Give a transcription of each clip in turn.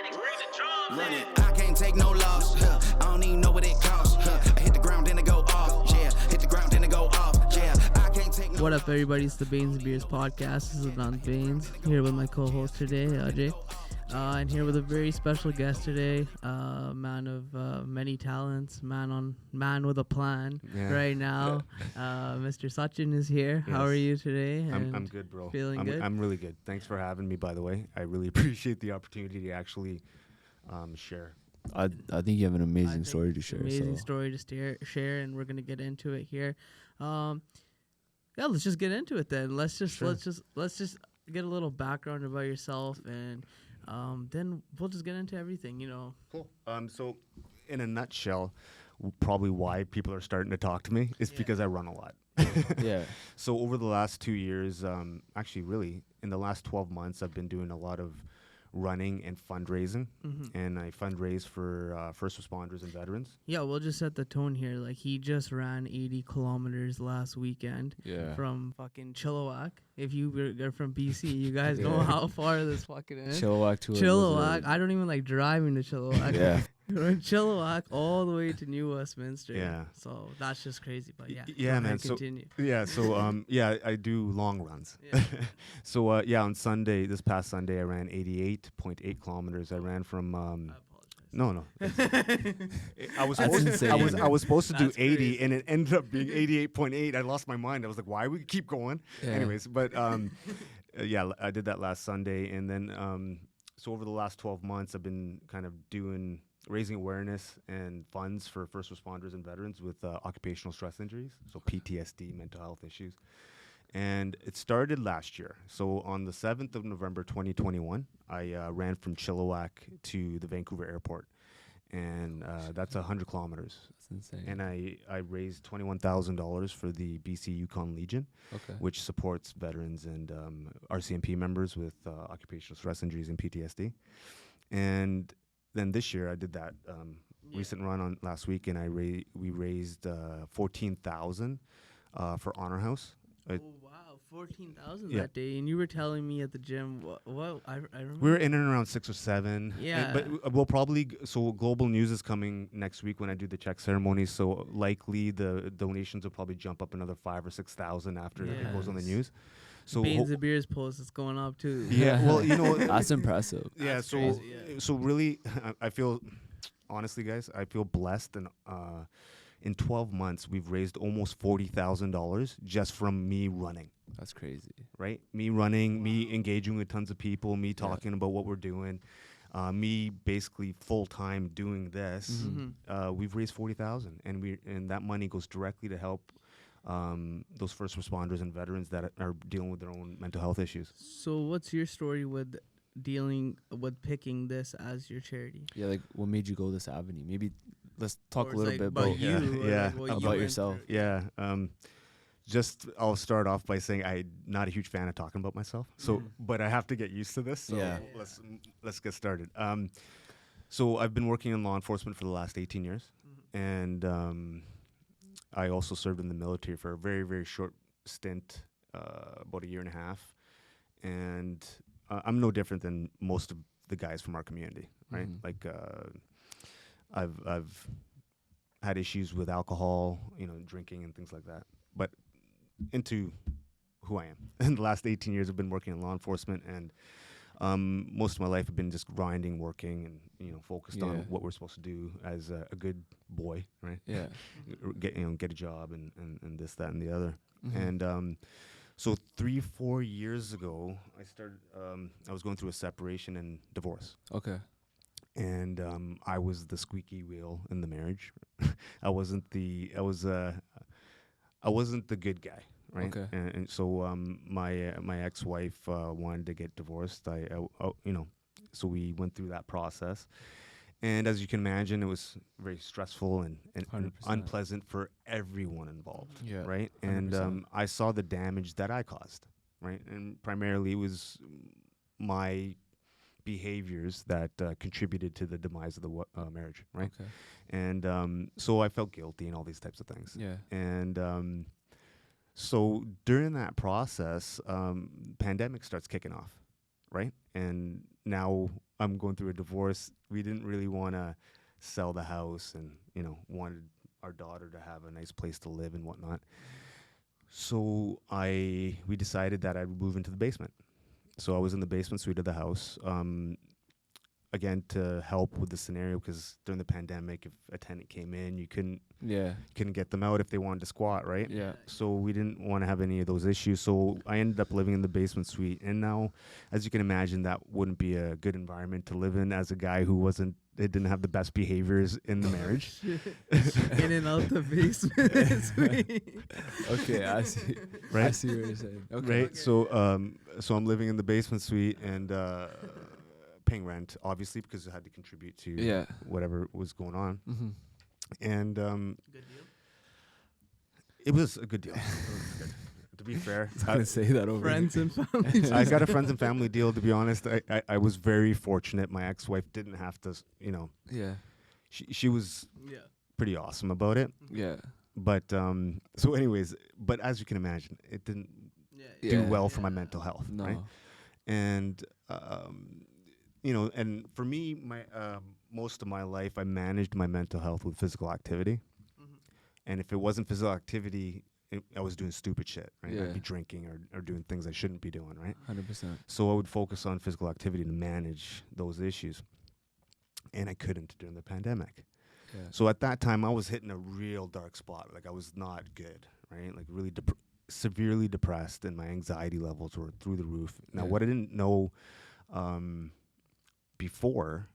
Run it. I can't take no loss. I don't even know what it costs. I hit the ground, then I go off. Yeah, hit the ground, then I go off. Yeah, I can't take no. What up, everybody? It's the Bains and Beers podcast. This is Don Bains here with my co-host today, Ajay. And here with a very special guest today, man of many talents, man with a plan. Right now, Mr. Sachin is here. Yes. How are you today? I'm good, bro. Feeling good? I'm really good. Thanks for having me, by the way. I really appreciate the opportunity to actually share. I think you have an amazing story to share. Amazing story to share, and we're gonna get into it here. Yeah, let's just get into it then. Let's just get a little background about yourself, and then we'll just get into everything. You know. Cool. So, in a nutshell, probably why people are starting to talk to me is because I run a lot. Yeah. So over the last 2 years, actually, really, in the last 12 months, I've been doing a lot of running and fundraising, and I fundraise for first responders and veterans. Yeah, we'll just set the tone here. Like, he just ran 80 kilometers last weekend from fucking Chilliwack. If you are from BC, you guys know how far this fucking is. Chilliwack to Chilliwack. I don't even like driving to Chilliwack. Yeah. From Chilliwack all the way to New Westminster. Yeah. So that's just crazy. But yeah. Yeah, man. Continue. I do long runs. Yeah. So on Sunday, this past Sunday, I ran 88.8 kilometers. I ran from I no. I was That's supposed to do That's 80, crazy. and it ended up being 88.8. I lost my mind. I was like, why we keep going? Yeah. Anyways, but I did that last Sunday, and then so over the last 12 months, I've been kind of raising awareness and funds for first responders and veterans with occupational stress injuries, so PTSD, mental health issues. And it started last year. So on the 7th of November 2021, I ran from Chilliwack to the Vancouver airport. And that's 100 kilometers. That's insane. And I raised $21,000 for the BC Yukon Legion, which supports veterans and RCMP members with occupational stress injuries and PTSD. And then this year I did that recent run on last week, and we raised $14,000 for Honor House. Oh, wow. 14,000 that day. And you were telling me at the gym, what I remember. We were in and around 6 or 7. Yeah. But we'll probably, so Global News is coming next week when I do the check ceremony. So likely the donations will probably jump up another 5,000 or 6,000 after it goes on the news. So Bains and Beers post is going up too. Yeah. Well, you know. That's impressive. Yeah. That's So, crazy, so really, I feel, honestly, guys, I feel blessed. And in 12 months, we've raised almost $40,000 just from me running. That's crazy. Right? Me running, me engaging with tons of people, me talking about what we're doing, me basically full-time doing this. We've raised $40,000, and that money goes directly to help those first responders and veterans that are dealing with their own mental health issues. So what's your story with dealing with picking this as your charity? Yeah, like what made you go this avenue? Maybe let's talk Or a little like bit about you. or Yeah. like what you about went yourself. through. Yeah. I'll start off by saying I'm not a huge fan of talking about myself. So, but I have to get used to this. So let's get started. So I've been working in law enforcement for the last 18 years, and I also served in the military for a very, very short stint, about a year and a half. And I'm no different than most of the guys from our community, right? Like I've had issues with alcohol, drinking and things like that. But into who I am. In the last 18 years, I've been working in law enforcement, and most of my life I've been just grinding, working, and focused on what we're supposed to do as a good boy, right? Yeah. Get a job and this, that, and the other. And so 3-4 years ago, I started. I was going through a separation and divorce. Okay. And I was the squeaky wheel in the marriage. I wasn't the good guy, right? Okay. And so my ex-wife wanted to get divorced. So we went through that process. And as you can imagine, it was very stressful and 100%. unpleasant for everyone involved, Yeah, right? 100%. And I saw the damage that I caused, right? And primarily it was my behaviors that contributed to the demise of the marriage, right? Okay. And so I felt guilty and all these types of things. Yeah. And so during that process, pandemic starts kicking off, right? And now I'm going through a divorce. We didn't really want to sell the house, and wanted our daughter to have a nice place to live and whatnot. So we decided that I would move into the basement. So I was in the basement suite of the house. Again, to help with the scenario, because during the pandemic, if a tenant came in, you couldn't get them out if they wanted to squat, right? Yeah. So we didn't want to have any of those issues. So I ended up living in the basement suite. And now, as you can imagine, that wouldn't be a good environment to live in as a guy who didn't have the best behaviors in the marriage. In and out the basement. Okay, I see. Right? I see what you're saying. Okay. Right. Okay. So I'm living in the basement suite and paying rent, obviously, because I had to contribute to whatever was going on. Mm-hmm. And Good deal. it was a good deal. It was good. To be fair, I was gonna say that over. Friends and family. I got a friends and family deal. To be honest, I was very fortunate. My ex-wife didn't have to, Yeah. she was Yeah. pretty awesome about it. Yeah. But so anyways, but as you can imagine, it didn't do well for my mental health, No. right? And and for me, my most of my life, I managed my mental health with physical activity. Mm-hmm. And if it wasn't physical activity, I was doing stupid shit, right? Yeah. I'd be drinking or doing things I shouldn't be doing, right? 100%. So I would focus on physical activity to manage those issues. And I couldn't during the pandemic. Yeah. So at that time, I was hitting a real dark spot. Like I was not good, right? Like really severely depressed, and my anxiety levels were through the roof. Now, what I didn't know before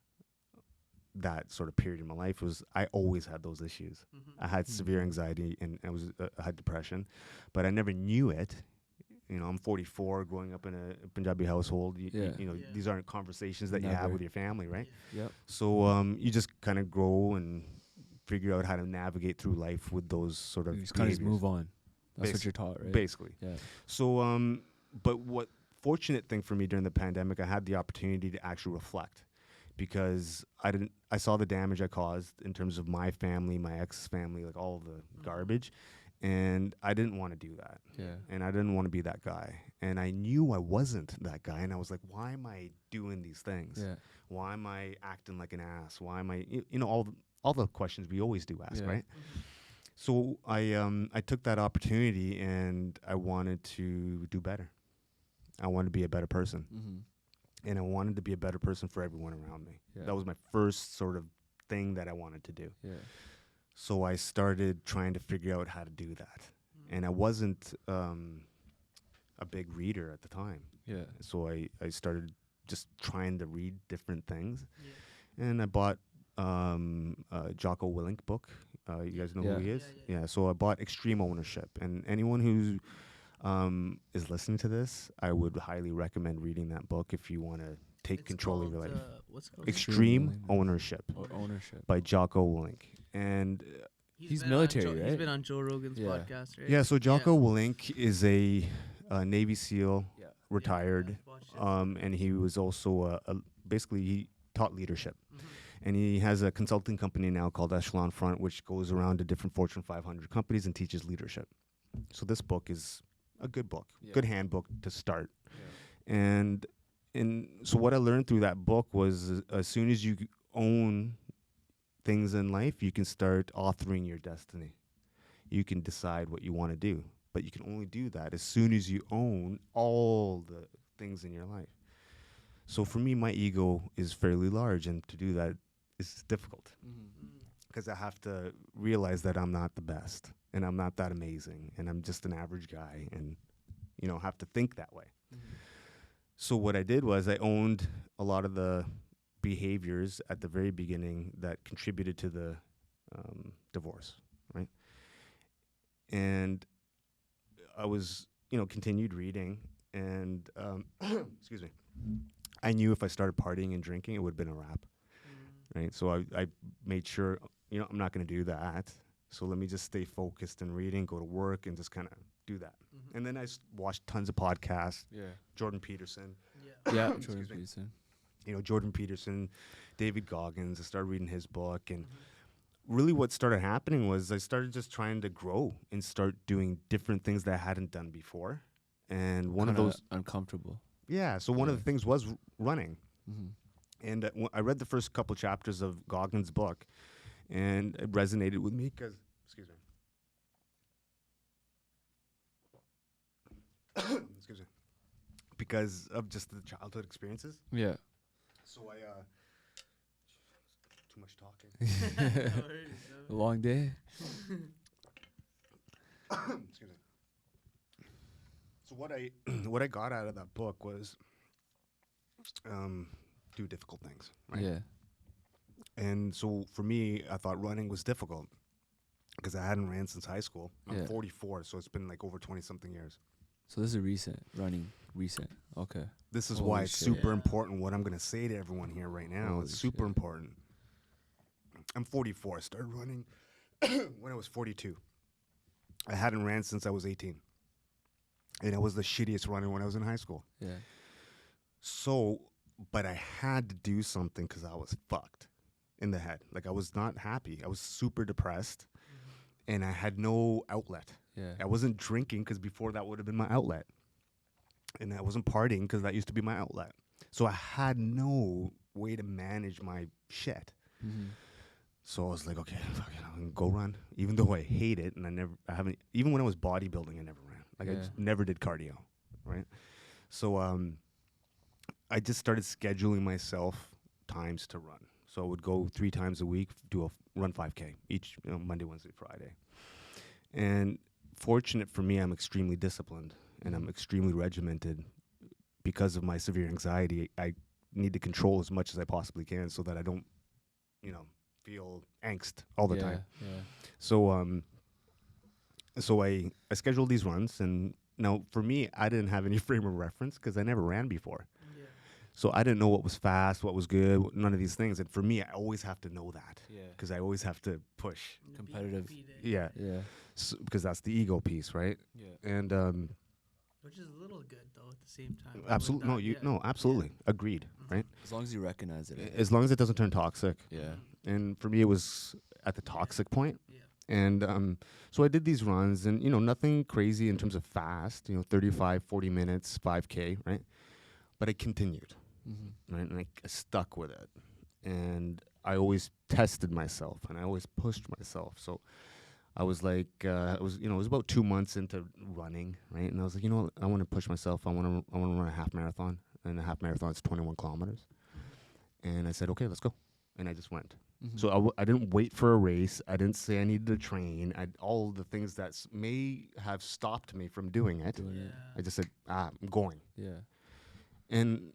that sort of period in my life was I always had those issues. Mm-hmm. I had severe anxiety and I had depression, but I never knew it. I'm 44, growing up in a Punjabi household. These aren't conversations that you have with your family, right? Yep. So you just kind of grow and figure out how to navigate through life with those sort of You just kind of behaviors. move on. That's what you're taught, right? Basically. Yeah. So, but what fortunate thing for me during the pandemic, I had the opportunity to actually reflect, because I saw the damage I caused in terms of my family, my ex's family, like all the garbage. And I didn't want to do that. Yeah. And I didn't want to be that guy. And I knew I wasn't that guy. And I was like, why am I doing these things? Yeah. Why am I acting like an ass? Why am I, all the questions we always do ask, right? Mm-hmm. So I took that opportunity and I wanted to do better. I wanted to be a better person. Mm-hmm. And I wanted to be a better person for everyone around me. Yeah. That was my first sort of thing that I wanted to do. Yeah. So I started trying to figure out how to do that. And I wasn't a big reader at the time. Yeah. So I started just trying to read different things. Yeah. And I bought Jocko Willink book. You guys know who he is? Yeah. So I bought Extreme Ownership. And anyone who is listening to this, I would highly recommend reading that book if you want to take control of your life. What's it called? Extreme Ownership Ownership. by Jocko Willink. And He's been military, on right? He's been on Joe Rogan's Yeah. podcast, right? yeah, so Jocko Willink is a Navy SEAL, Yeah. retired, and he was also basically he taught leadership. And he has a consulting company now called Echelon Front, which goes around to different Fortune 500 companies and teaches leadership. So this book is a good book, good handbook to start. Yeah. And so what I learned through that book was as soon as you own things in life, you can start authoring your destiny. You can decide what you want to do, but you can only do that as soon as you own all the things in your life. So for me, my ego is fairly large, and to do that is difficult because I have to realize that I'm not the best and I'm not that amazing and I'm just an average guy, and have to think that way. So what I did was I owned a lot of the behaviors at the very beginning that contributed to the divorce, right? And I was, continued reading, and excuse me, I knew if I started partying and drinking, it would have been a wrap, right? So I made sure, I'm not going to do that. So let me just stay focused and reading, go to work, and just kind of do that. And then I watched tons of podcasts. Yeah. Jordan Peterson. Yeah. Jordan Peterson. Jordan Peterson, David Goggins. I started reading his book, and really what started happening was I started just trying to grow and start doing different things that I hadn't done before. And one of those uncomfortable. yeah. So one of the things was running. And I read the first couple chapters of Goggins' book, and it resonated with me because, excuse me. Excuse me. Because of just the childhood experiences. Yeah. So too much talking. A long day. Excuse me. So what I what I got out of that book was do difficult things, right? Yeah. And so for me, I thought running was difficult because I hadn't ran since high school. I'm Yeah. 44, so it's been like over 20 something years. So this is recent. Okay. This is Holy why it's shit. super Yeah. important what I'm going to say to everyone here right now. Holy It's super shit. important. I'm 44. I started running when I was 42. I hadn't ran since I was 18. And I was the shittiest runner when I was in high school. Yeah. So, but I had to do something because I was fucked in the head. Like I was not happy. I was super depressed and I had no outlet. Yeah. I wasn't drinking because before that would have been my outlet. And I wasn't partying because that used to be my outlet. So I had no way to manage my shit. Mm-hmm. So I was like, okay, fuck it, I'm gonna go run. Even though I hate it and even when I was bodybuilding, I never ran. Like I Yeah. just never did cardio, right? So I just started scheduling myself times to run. So I would go 3 times a week, run 5K each, Monday, Wednesday, Friday. And fortunate for me, I'm extremely disciplined and I'm extremely regimented because of my severe anxiety. I need to control as much as I possibly can so that I don't, feel angst all the time. Yeah. So so I scheduled these runs, and now for me, I didn't have any frame of reference because I never ran before. Yeah. So I didn't know what was fast, what was good, none of these things. And for me, I always have to know that Yeah. because I always have to push. Competitive. Yeah, Yeah. because that's the ego piece, right? Yeah. And Which is a little good though at the same time. absolutely, absolutely, agreed, right? As long as you recognize it. As long as it doesn't turn toxic. Yeah. And for me, it was at the toxic point. Yeah. And so I did these runs, and nothing crazy in terms of fast, 35, 40 minutes, 5K, right? But I continued, Mm-hmm. right? And I stuck with it. And I always tested myself, and I always pushed myself. So I was like, it was about 2 months into running, right? And I was like, I want to push myself. I want to run a half marathon, and a half marathon is 21 kilometers. And I said, okay, let's go. And I just went. Mm-hmm. So I didn't wait for a race. I didn't say I needed to train. All the things that may have stopped me from doing it. I just said, I'm going. Yeah. And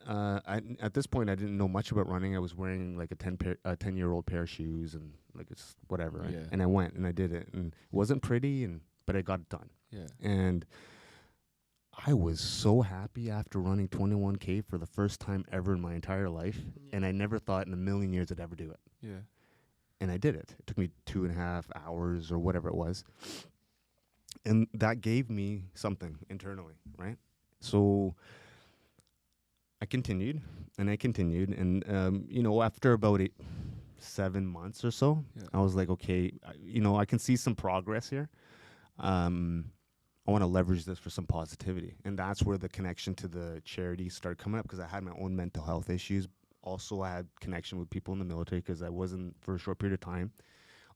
at this point, I didn't know much about running. I was wearing like a 10-year-old pair of shoes and like it's whatever. Right? Yeah. And I went and I did it. And it wasn't pretty, but I got it done. Yeah. And I was so happy after running 21K for the first time ever in my entire life. Yeah. And I never thought in a million years I'd ever do it. Yeah. And I did it. It took me 2.5 hours or whatever it was. And that gave me something internally, right? So I continued. And, after about 7 months or so, Yeah. I was like, okay, I can see some progress here. I want to leverage this for some positivity. And that's where the connection to the charity started coming up because I had my own mental health issues. Also, I had connection with people in the military because I wasn't for a short period of time.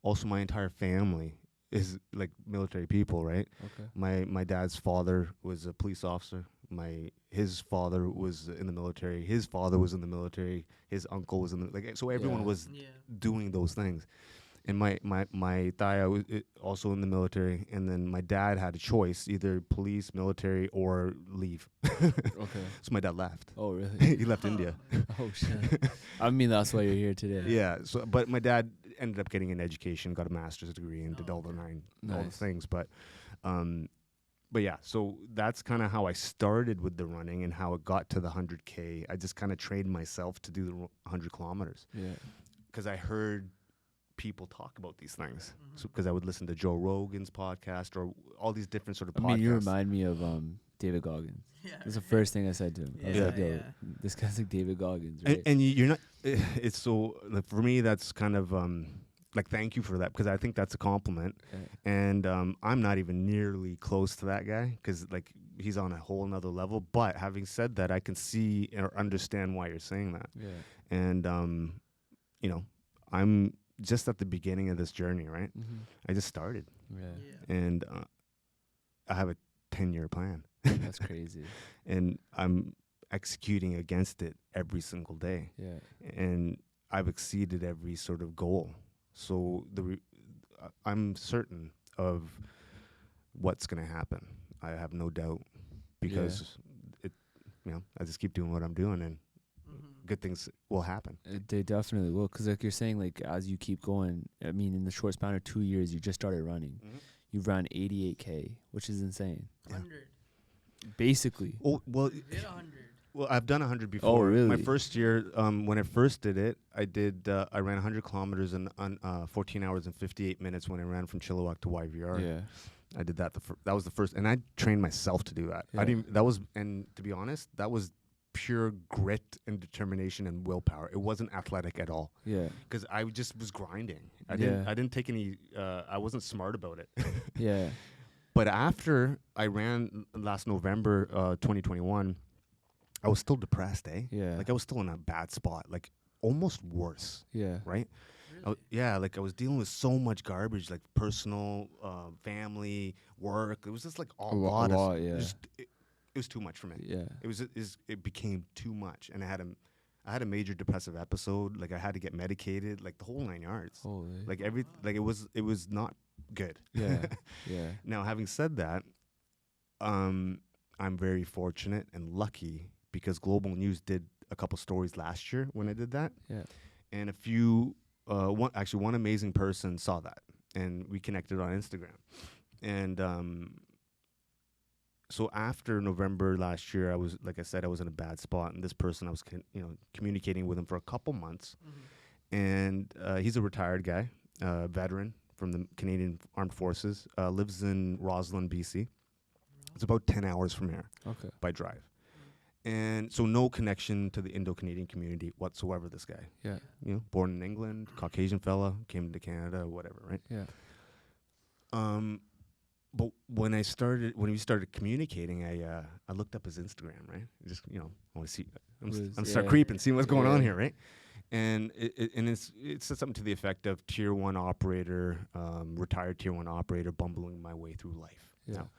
Also, my entire family is like military people, right? Okay. My dad's father was a police officer. His father was in the military. His father was in the military. His uncle was in the so everyone Yeah. was doing those things. And my taya was also in the military, and then my dad had a choice, either police, military, or leave. Okay. So my dad left. Oh, really? He left India. Oh, shit. I mean, that's why you're here today. Yeah. So, but my dad ended up getting an education, got a master's degree, and did all the all the Nice. things. But yeah. So that's kind of how I started with the running and how it got to the 100K. I just kind of trained myself to do the 100 kilometers Yeah. because I heard people talk about these things. So because I would listen to Joe Rogan's podcast or all these different sort of podcasts. I mean, you remind me of David Goggins. Yeah. That's the first thing I said to him. I was Yeah. like, yo, Yeah. this guy's like David Goggins, right? And you're not. It's so like, for me. That's kind of like thank you for that because I think that's a compliment. Yeah. And I'm not even nearly close to that guy because like he's on a whole nother level. But having said that, I can see or understand why you're saying that. Yeah. And you know, I'm just at the beginning of this journey, right? I just started, Yeah. and I have a 10-year plan, That's crazy. and I'm executing against it every single day, Yeah. and I've exceeded every sort of goal. So I'm certain of what's going to happen. I have no doubt, because I just keep doing what I'm doing, and good things will happen. They definitely will, because like you're saying, like as you keep going, I mean, in the short span of 2 years, you just started running. You've run 88K, which is insane. 100. Basically. Oh, well, You hit 100. well, I've done 100 before. Oh, really? My first year, when I first did it, I ran 100 kilometers in 14 hours and 58 minutes when I ran from Chilliwack to YVR. Yeah. I did that. That was the first, and I trained myself to do that. Yeah. And to be honest, that was pure grit and determination and willpower. It wasn't athletic at all, Yeah. because I just was grinding. I Yeah. didn't take any. I wasn't smart about it. Yeah. But after I ran last November, 2021, I was still depressed. Yeah. Like I was still in a bad spot, like almost worse. Yeah. Right. Really? Like I was dealing with so much garbage, like personal, family, work. It was just like a lot. Yeah. It was too much for me. Yeah. It became too much, and I had a major depressive episode. Like I had to get medicated, like the whole 9 yards. Holy. Like it was not good. Yeah. Yeah. Now, having said that, I'm very fortunate and lucky, because Global News did a couple stories last year when I did that, Yeah. and one amazing person saw that, and we connected on Instagram, and so after November last year, I was, like I said, I was in a bad spot, and this person, I was communicating with him for a couple months, and he's a retired guy, veteran from the Canadian Armed Forces, lives in Roslyn, BC. It's about 10 hours from here Okay. by drive. And so no connection to the Indo-Canadian community whatsoever, this guy. Yeah. Born in England, Caucasian fella, came to Canada, whatever, right? Yeah. But when we started communicating, I looked up his Instagram, right? Just, I want to see, I'm start creeping, seeing what's going on here, right? And it said something to the effect of tier 1 operator, retired tier 1 operator, bumbling my way through life. Yeah. Now,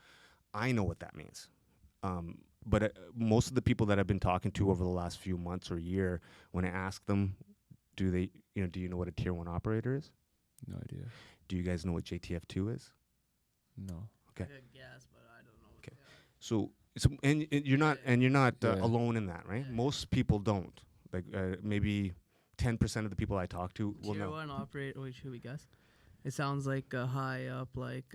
I know what that means. But most of the people that I've been talking to over the last few months or year, when I ask them, do you know what a tier 1 operator is? No idea. Do you guys know what JTF2 is? No. Okay. Good guess, but I don't know. Okay. So and you're not Yeah. alone in that, right? Yeah. Most people don't. Like maybe 10% of the people I talk to will Tier know. 1 operator. Wait, should we guess? It sounds like a high up, like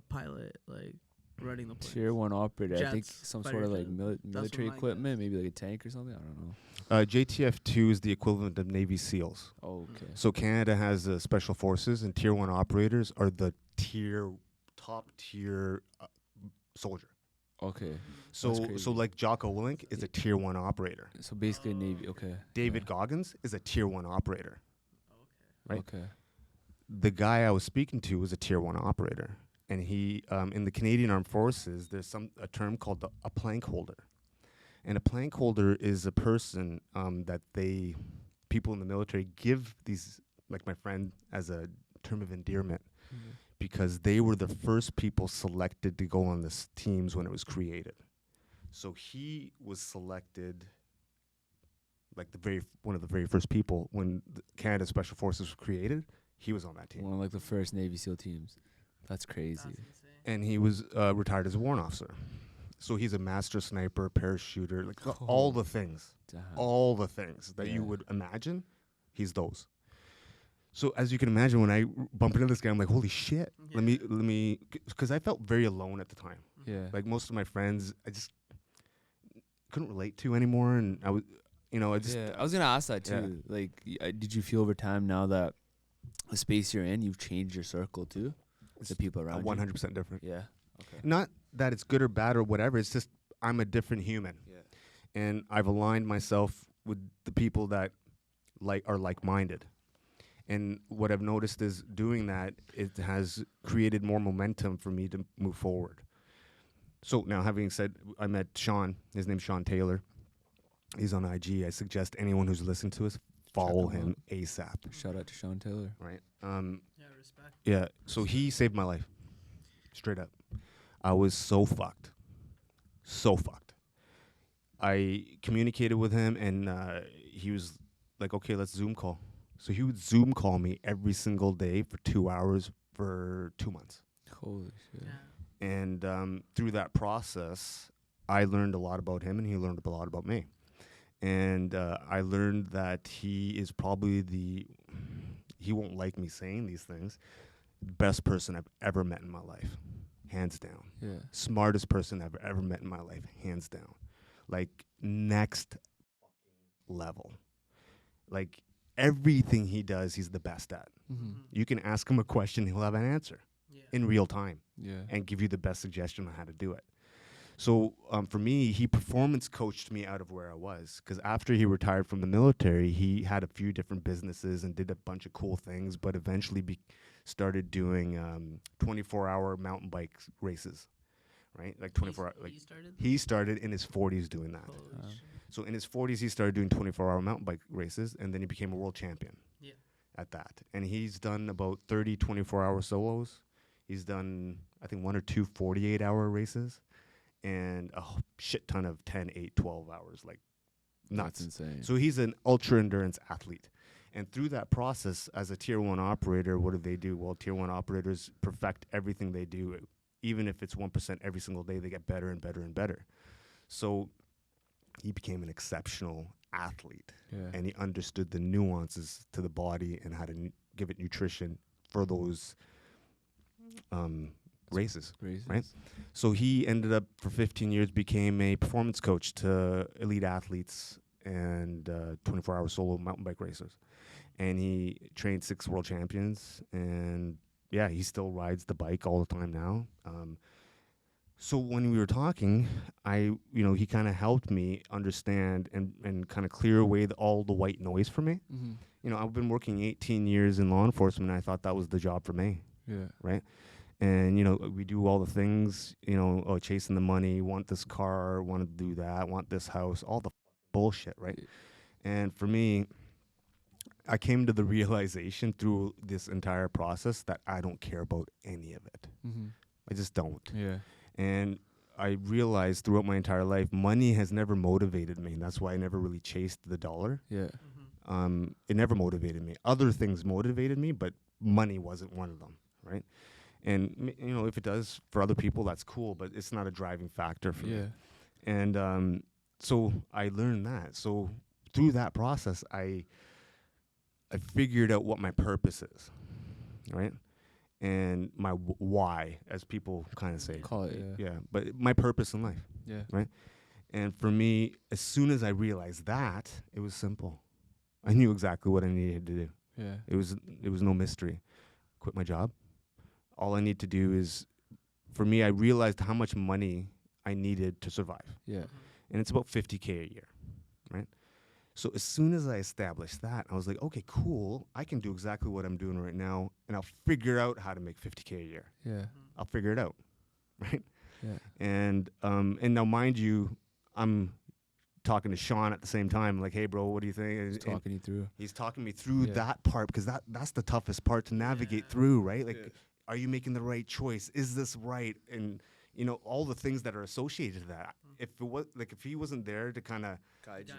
pilot, like running the plane. Tier 1 operator. I think Jets, some sort of like fighter jets. military what I equipment, maybe like a tank or something. I don't know. JTF2 is the equivalent of Navy SEALs. Oh, okay. So Canada has special forces, and tier 1 operators are the top tier soldier. Okay. So crazy. like Jocko Willink is a tier 1 operator. So basically Navy. Okay. David Goggins is a tier 1 operator. Right. Okay. The guy I was speaking to was a tier 1 operator, and he in the Canadian Armed Forces, there's a term called a plank holder, and a plank holder is a person that people in the military give these, like my friend, as a term of endearment, because they were the first people selected to go on the teams when it was created. So he was selected, like one of the very first people when Canada Special Forces was created. He was on that team. One of like the first Navy SEAL teams. That's crazy. That's insane. And he was retired as a warrant officer. So he's a master sniper, parachuter, like all the things. Damn. All the things that you Yeah. would imagine, he's those. So as you can imagine, when I bump into this guy, I'm like, holy shit. Yeah. Let me, because I felt very alone at the time. Yeah. Like most of my friends, I just couldn't relate to anymore. And I was, I was gonna ask that too. Yeah. Like, did you feel over time, now that the space you're in, you've changed your circle too? The people around 100% different. you? Yeah. Okay. Not that it's good or bad or whatever. It's just I'm a different human. Yeah. And I've aligned myself with the people that are like-minded. And what I've noticed is doing that, it has created more momentum for me to move forward. So now, having said, I met Sean. His name's Sean Taylor. He's on IG. I suggest anyone who's listening to us, follow him him ASAP. Shout out to Sean Taylor. Right. Yeah, respect. Yeah. So he saved my life. Straight up. I was so fucked. So fucked. I communicated with him, and he was like, okay, let's Zoom call. So he would Zoom call me every single day for 2 hours for 2 months. Holy shit. Yeah. And through that process, I learned a lot about him, and he learned a lot about me. And I learned that he is probably he won't like me saying these things, best person I've ever met in my life, hands down. Yeah. Smartest person I've ever met in my life, hands down. Like, next level. Like, everything he does, he's the best at. Mm-hmm. You can ask him a question, he'll have an answer Yeah. in real time Yeah. and give you the best suggestion on how to do it. So for me, he performance coached me out of where I was, because after he retired from the military, he had a few different businesses and did a bunch of cool things, but eventually started doing 24-hour mountain bike races, right? Like 24 hour. Like, He started. he started in his 40s doing that. Holy shit. So in his 40s, he started doing 24-hour mountain bike races, and then he became a world champion. Yeah. At that. And he's done about 30 24-hour solos. He's done, I think, 1 or 2 48-hour races, and a shit ton of 10, 8, 12 hours, like nuts. That's insane. So he's an ultra endurance athlete. And through that process, as a tier 1 operator, what do? Well, tier 1 operators perfect everything they do. Even if it's 1% every single day, they get better and better and better. So he became an exceptional athlete. Yeah. And he understood the nuances to the body and how to give it nutrition for those races. Right? So he ended up, for 15 years, became a performance coach to elite athletes and 24-hour solo mountain bike racers. And he trained 6 world champions. And, yeah, he still rides the bike all the time now. So when we were talking, he kind of helped me understand and kind of clear away all the white noise for me. Mm-hmm. I've been working 18 years in law enforcement, and I thought that was the job for me. Yeah. Right? And, we do all the things, chasing the money, want this car, want to do that, want this house, all the bullshit, right? And for me, I came to the realization through this entire process that I don't care about any of it. Mm-hmm. I just don't. Yeah. And I realized throughout my entire life, money has never motivated me. That's why I never really chased the dollar. Yeah. It never motivated me. Other things motivated me, but money wasn't one of them, right? And, if it does for other people, that's cool, but it's not a driving factor for me. And so I learned that. So through that process, I figured out what my purpose is, right? And my why, as people kind of say. Call it, Yeah, but my purpose in life. Yeah. Right? And for me, as soon as I realized that, it was simple. I knew exactly what I needed to do. Yeah. It was no mystery. Quit my job. All I need to do is, for me, I realized how much money I needed to survive. Yeah. And it's about $50K a year, right? So as soon as I established that, I was like, okay, cool. I can do exactly what I'm doing right now, and I'll figure out how to make $50K a year. Yeah. I'll figure it out, right? Yeah. And now, mind you, I'm talking to Sean at the same time, like, hey, bro, what do you think? He's talking you through. He's talking me through Yeah. that part, because that's the toughest part to navigate through, right? Like, Yeah. are you making the right choice? Is this right? And all the things that are associated to that. If it was if he wasn't there to kind of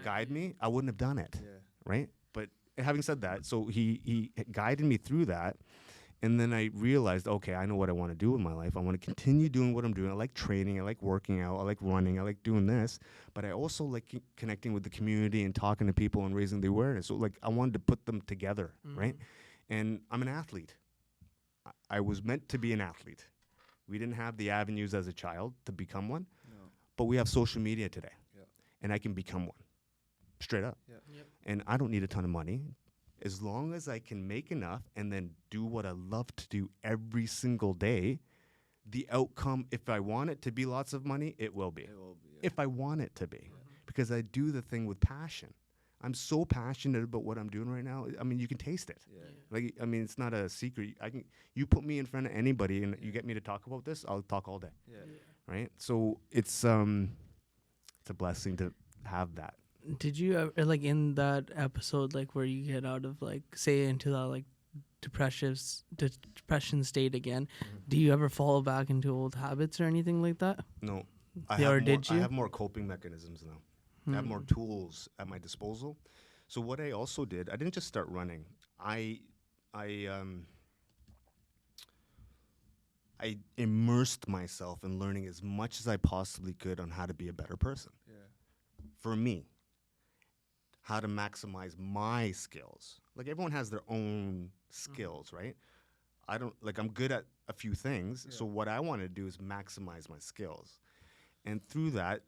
guide me, I wouldn't have done it, right? But having said that, so he guided me through that, and then I realized, okay, I know what I want to do with my life. I want to continue doing what I'm doing. I like training. I like working out. I like running. I like doing this. But I also like connecting with the community and talking to people and raising the awareness. So I wanted to put them together, right? And I'm an athlete. I was meant to be an athlete. We didn't have the avenues as a child to become one, but we have social media today, and I can become one, straight up. And I don't need a ton of money. As long as I can make enough and then do what I love to do every single day, the outcome, if I want it to be lots of money, it will be. If I want it to be, because I do the thing with passion. I'm so passionate about what I'm doing right now. I mean, you can taste it. It's not a secret. You put me in front of anybody and you get me to talk about this, I'll talk all day. Right? So it's a blessing to have that. Did you ever, like, in that episode, like, where you get out of, like, say, into that, like, depression state again, do you ever fall back into old habits or anything like that? No. Yeah, or did I you? have more coping mechanisms now. I have more tools at my disposal. So what I also did, I didn't just start running. I immersed myself in learning as much as I possibly could on how to be a better person. Yeah. For me, how to maximize my skills. Like, everyone has their own skills, right? I'm good at a few things. So what I want to do is maximize my skills. And through that,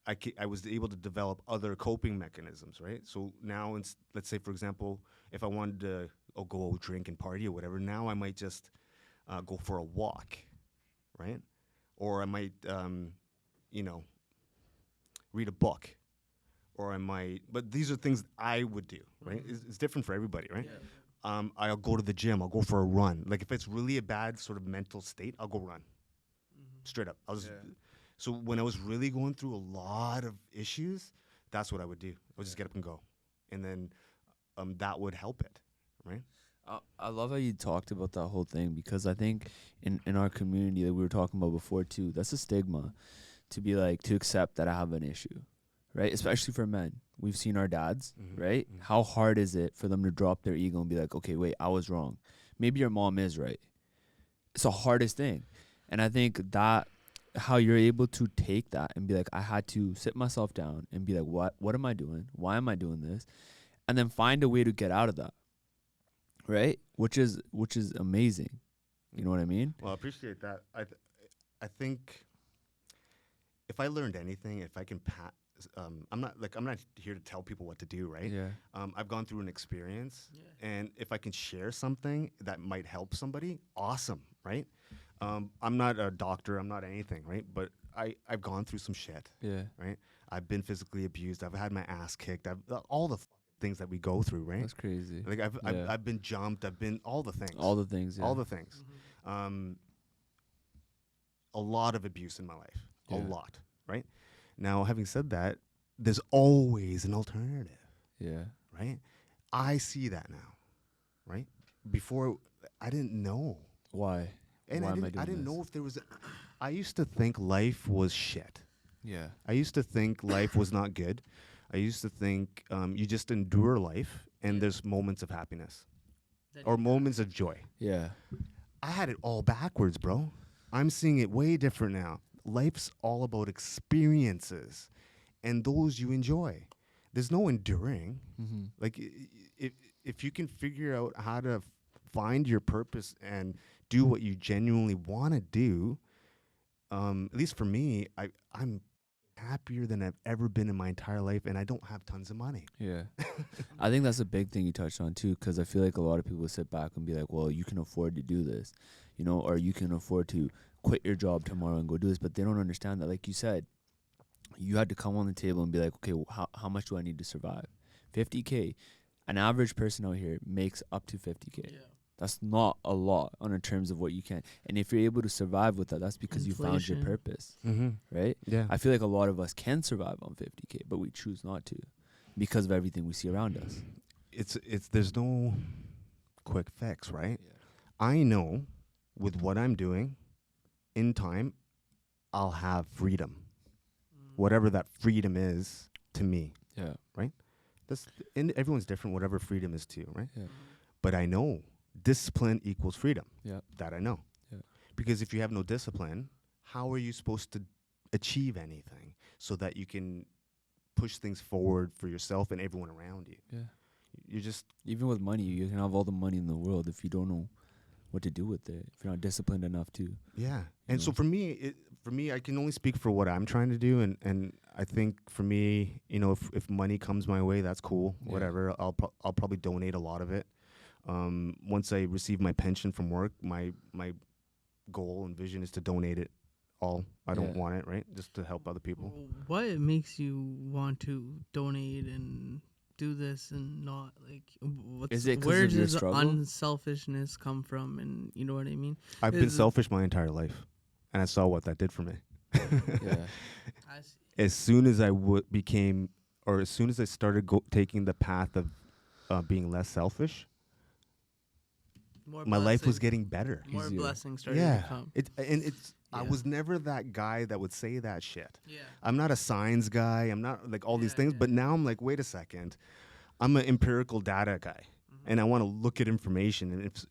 I was able to develop other coping mechanisms, right? So now, let's say, for example, if I wanted to go drink and party or whatever, now I might just go for a walk, right? Or I might, read a book. Or I might, but these are things I would do, right? It's different for everybody, right? Yeah. I'll go to the gym. I'll go for a run. Like, if it's really a bad sort of mental state, I'll go run. Straight up. So when I was really going through a lot of issues, that's what I would do. I would just get up and go. And then that would help it, right? I love how you talked about that whole thing, because I think in our community that we were talking about before too, that's a stigma to be like, to accept that I have an issue. Right, especially for men. We've seen our dads, right? How hard is it for them to drop their ego and be like, okay, wait, I was wrong. Maybe your mom is right. It's the hardest thing. And I think that how you're able to take that and be like, I had to sit myself down and be like, what am I doing? Why am I doing this? And then find a way to get out of that, right? Which is amazing. You know what I mean? Well, I appreciate that. I think if I learned anything, if I can I'm not here to tell people what to do, right? Yeah. I've gone through an experience, and if I can share something that might help somebody, awesome, right? I'm not a doctor, I'm not anything, right? But I've gone through some shit, right? I've been physically abused, I've had my ass kicked, all the things that we go through, right? That's crazy. Like I've been jumped, I've been all the things. All the things. Yeah. All the things. A lot of abuse in my life, a lot, right? Now, having said that, there's always an alternative. Yeah. Right? I see that now. Right? Before, I didn't know. Why? And Why I didn't know if there was I used to think life was shit. Yeah. I used to think life was not good. I used to think you just endure life and there's moments of happiness or moments of joy. Yeah. I had it all backwards, bro. I'm seeing it way different now. Life's all about experiences, and those you enjoy. There's no enduring. Like, if you can figure out how to find your purpose and do what you genuinely want to do, at least for me, I'm happier than I've ever been in my entire life, and I don't have tons of money. Yeah. I think that's a big thing you touched on too, because I feel like a lot of people sit back and be like, well, you can afford to do this, or you can afford to quit your job tomorrow and go do this, but they don't understand that, like you said, you had to come on the table and be like, okay, how much do I need to survive? 50K. An average person out here makes up to 50K. Yeah. That's not a lot on in terms of what you can. And if you're able to survive with that, that's because you found your purpose, right? Yeah. I feel like a lot of us can survive on 50K, but we choose not to because of everything we see around us. There's no quick fix, right? Yeah. I know with what I'm doing, in time, I'll have freedom. Whatever that freedom is to me. Yeah. Right? Everyone's different, whatever freedom is to you, right? Yeah. But I know discipline equals freedom. Yeah. That I know. Yeah. Because if you have no discipline, how are you supposed to achieve anything so that you can push things forward for yourself and everyone around you? Yeah. You just... Even with money, you can have all the money in the world if you don't know what to do with it, if you're not disciplined enough to. Yeah. And so for me, I can only speak for what I'm trying to do. And I think for me, if money comes my way, that's cool. Yeah. Whatever. I'll probably donate a lot of it. Once I receive my pension from work, my goal and vision is to donate it all. I don't want it, right? Just to help other people. What makes you want to donate and do this and not where does the unselfishness come from, and you know what I mean? I've been selfish my entire life, and I saw what that did for me. Yeah. As soon as I became or as soon as I started taking the path of being less selfish, More my life was blessings- getting better. More Easier. blessings started Yeah, to come. I Yeah. was never that guy that would say that shit. Yeah. I'm not a signs guy. I'm not like all these Yeah, things. yeah. But now I'm like, wait a second. I'm an empirical data guy, and I want to look at information. And if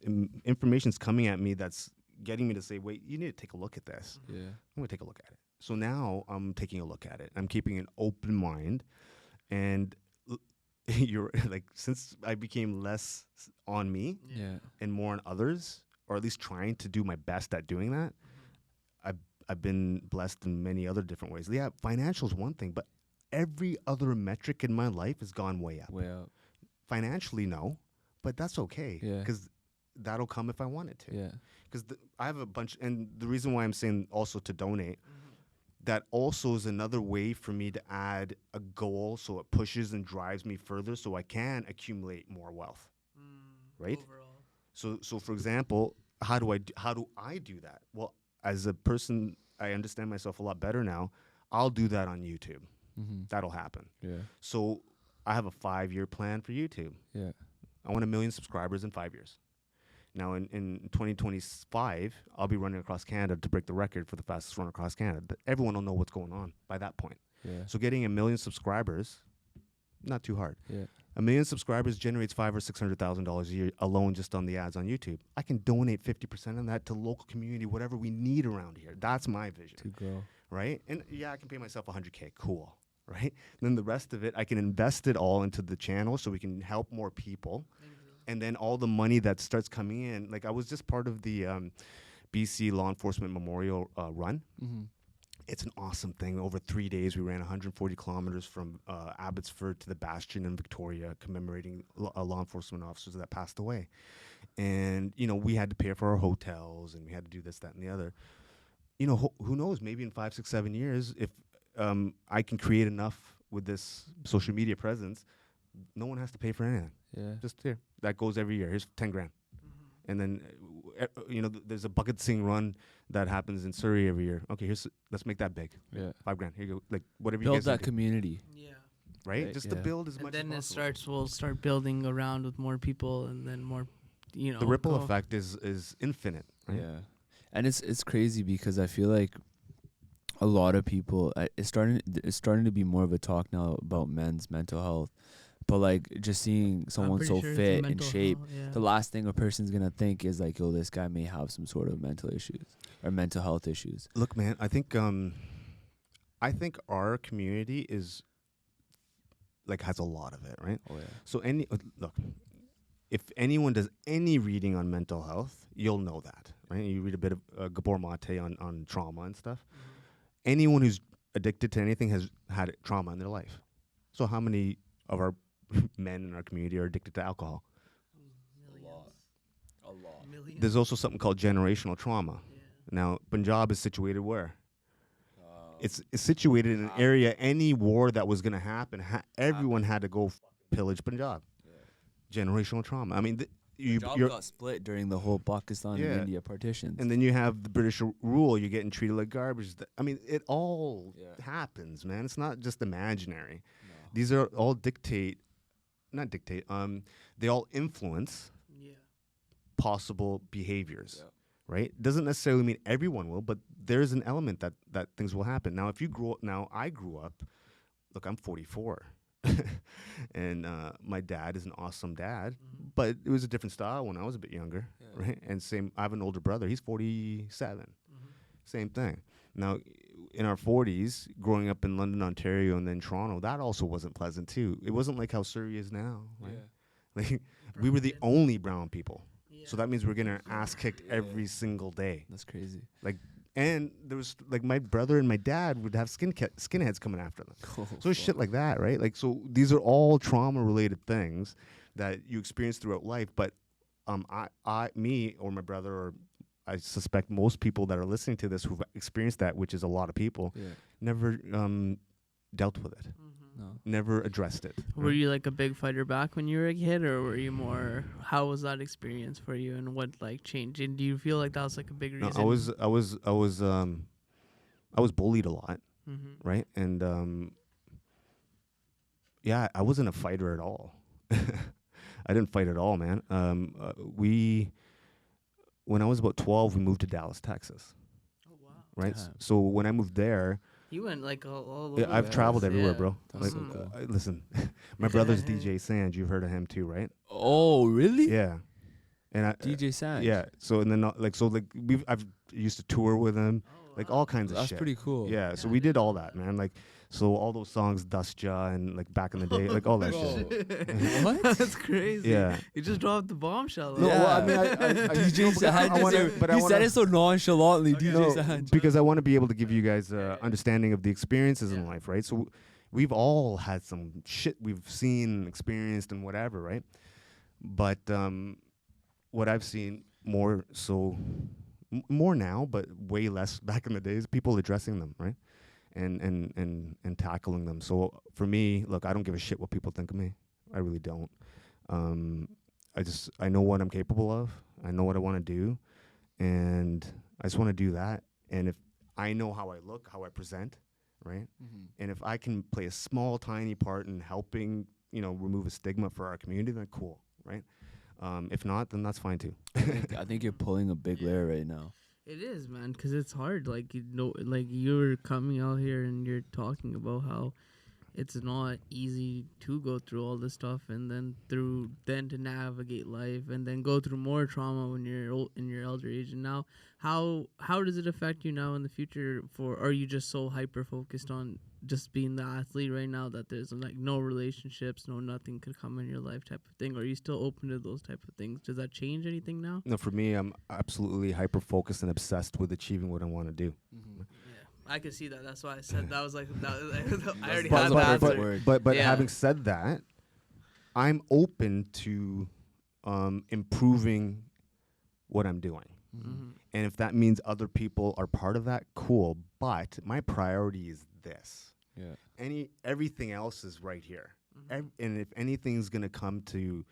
information's coming at me that's getting me to say, wait, you need to take a look at this. Yeah. I'm going to take a look at it. So now I'm taking a look at it. I'm keeping an open mind. And you're like, since I became less on me Yeah. and more on others, or at least trying to do my best at doing that, I've been blessed in many other different ways. Yeah, financial is one thing, but every other metric in my life has gone way up. Way up. Financially, no, but that's okay. Yeah. Because that'll come if I want it to. Yeah. Because I have a bunch, and the reason why I'm saying also to donate, that also is another way for me to add a goal so it pushes and drives me further so I can accumulate more wealth. Right? Overall. So for example, how do I do that? Well, as a person, I understand myself a lot better now. I'll do that on YouTube. Mm-hmm. That'll happen. Yeah. So I have a 5-year plan for YouTube. Yeah. I want 1 million subscribers in 5 years. Now in 2025, I'll be running across Canada to break the record for the fastest run across Canada. Everyone will know what's going on by that point. Yeah. So getting 1 million subscribers, not too hard. Yeah. 1 million subscribers generates $500,000 or $600,000 a year alone just on the ads on YouTube. I can donate 50% of that to local community, whatever we need around here. That's my vision, To grow. right? And yeah, I can pay myself $100K. Cool, right? Then the rest of it, I can invest it all into the channel so we can help more people. And then all the money that starts coming in, like I was just part of the BC Law Enforcement Memorial Run. Mm-hmm. It's an awesome thing. Over 3 days, we ran 140 kilometers from Abbotsford to the Bastion in Victoria, commemorating law enforcement officers that passed away. And, you know, we had to pay for our hotels, and we had to do this, that, and the other. You know, who knows, maybe in 5, 6, 7 years, if I can create enough with this social media presence, no one has to pay for anything. Yeah. Just here. That goes every year. Here's 10 grand. And then, you know, there's a bucket sing run that happens in Surrey every year. Okay, let's make that big. Yeah. 5 grand. Here you go. Like whatever you Build guys that do, community. Yeah. right? Right, Just to yeah. build as And much then as it possible. we'll start building around with more people, and then more, you know. The ripple go- effect is infinite, right? Yeah. And it's crazy because I feel like a lot of people it's starting to be more of a talk now about men's mental health. But like just seeing I'm someone pretty so sure it's fit and mental shape, health, yeah. the last thing a person's gonna think is like, yo, this guy may have some sort of mental issues or mental health issues. Look, man, I think our community is like has a lot of it, right? Oh yeah. So look, if anyone does any reading on mental health, you'll know that, right? You read a bit of Gabor Mate on trauma and stuff. Anyone who's addicted to anything has had trauma in their life. So how many of our men in our community are addicted to alcohol? A lot. Millions. There's also something called generational trauma. Yeah. Now, Punjab is situated where? It's situated in an area, any war that was going to happen, everyone had to go pillage Punjab. Generational trauma. I mean, Punjab you're, got split during the whole Pakistan Yeah. and India partitions. and then you have the British rule. You're getting treated like garbage. I mean, it all Yeah. happens, man. It's not just imaginary. No. These are all they all influence Yeah. possible behaviors. Yeah. Right? Doesn't necessarily mean everyone will, but there's an element that things will happen. Now, if you grow up, I grew up, look, I'm 44, and my dad is an awesome dad, but it was a different style when I was a bit younger, Yeah. right? And I have an older brother, he's 47, same thing. Now, in our 40s, growing up in London, Ontario, and then Toronto, that also wasn't pleasant too. It wasn't like how Surrey is now, right? Like, we were the only brown people. So that means we're getting our ass kicked every single day. That's crazy. And there was like my brother and my dad would have skinheads coming after them. So shit like that, right? Like, so these are all trauma related things that you experience throughout life. But me or my brother, or I suspect most people that are listening to this who've experienced that, which is a lot of people, Yeah. never dealt with it, No. never addressed it. Were you like a big fighter back when you were a kid, or were you more? How was that experience for you, and what like changed? And do you feel like that was like a big No, reason? I was bullied a lot, Mm-hmm. right? And yeah, I wasn't a fighter at all. I didn't fight at all, man. When I was about 12, we moved to Dallas, Texas. Oh wow. Right. Damn. So when I moved there, You went like all yeah, over. I've the traveled place, everywhere, yeah. bro. That's Like, so cool. listen, my brother's DJ Sanj. You've heard of him too, right? Oh, really? Yeah. And I, DJ Sach. yeah. So and then I've used to tour with him, Oh, like wow. all kinds of That's shit. pretty cool. Yeah. So Yeah, I we did didn't all know that, that. man. Like, so all those songs, Dust Jaw, and like back in the day, like all that Bro. shit. What? That's crazy. Yeah. You just dropped the bombshell. No, well, I mean, DJ Sach. I wanna- but I He said wanna- it so nonchalantly. Okay. DJ No, Sach. because I want to be able to give you guys Yeah. understanding of the experiences in Yeah. life, right? So we've all had some shit we've seen, experienced, and whatever, right? But what I've seen more so, more now, but way less back in the days, people addressing them, right? And tackling them. So for me, look, I don't give a shit what people think of me. I really don't. I know what I'm capable of. I know what I want to do, and I just want to do that. And if I know how I look, how I present, right? Mhm. And if I can play a small, tiny part in helping, remove a stigma for our community, then cool, right? If not, then that's fine too. I think you're pulling a big layer right now. It is, man, because it's hard. Like like you're coming out here and you're talking about how it's not easy to go through all this stuff, and then to navigate life, and then go through more trauma when you're in your elder age. And now, how does it affect you now in the future? Are you just so hyper focused on just being the athlete right now that there's like no relationships, no nothing could come in your life type of thing? Or are you still open to those type of things? Does that change anything now? No, for me, I'm absolutely hyper focused and obsessed with achieving what I want to do. Yeah, I could see that. That's why I said that was like I already But- had but- the answer. word. Yeah. Having said that, I'm open to improving what I'm doing. Mm-hmm. And if that means other people are part of that, cool. But my priority is this. Yeah. Everything else is right here. Mhm. And if anything's gonna come to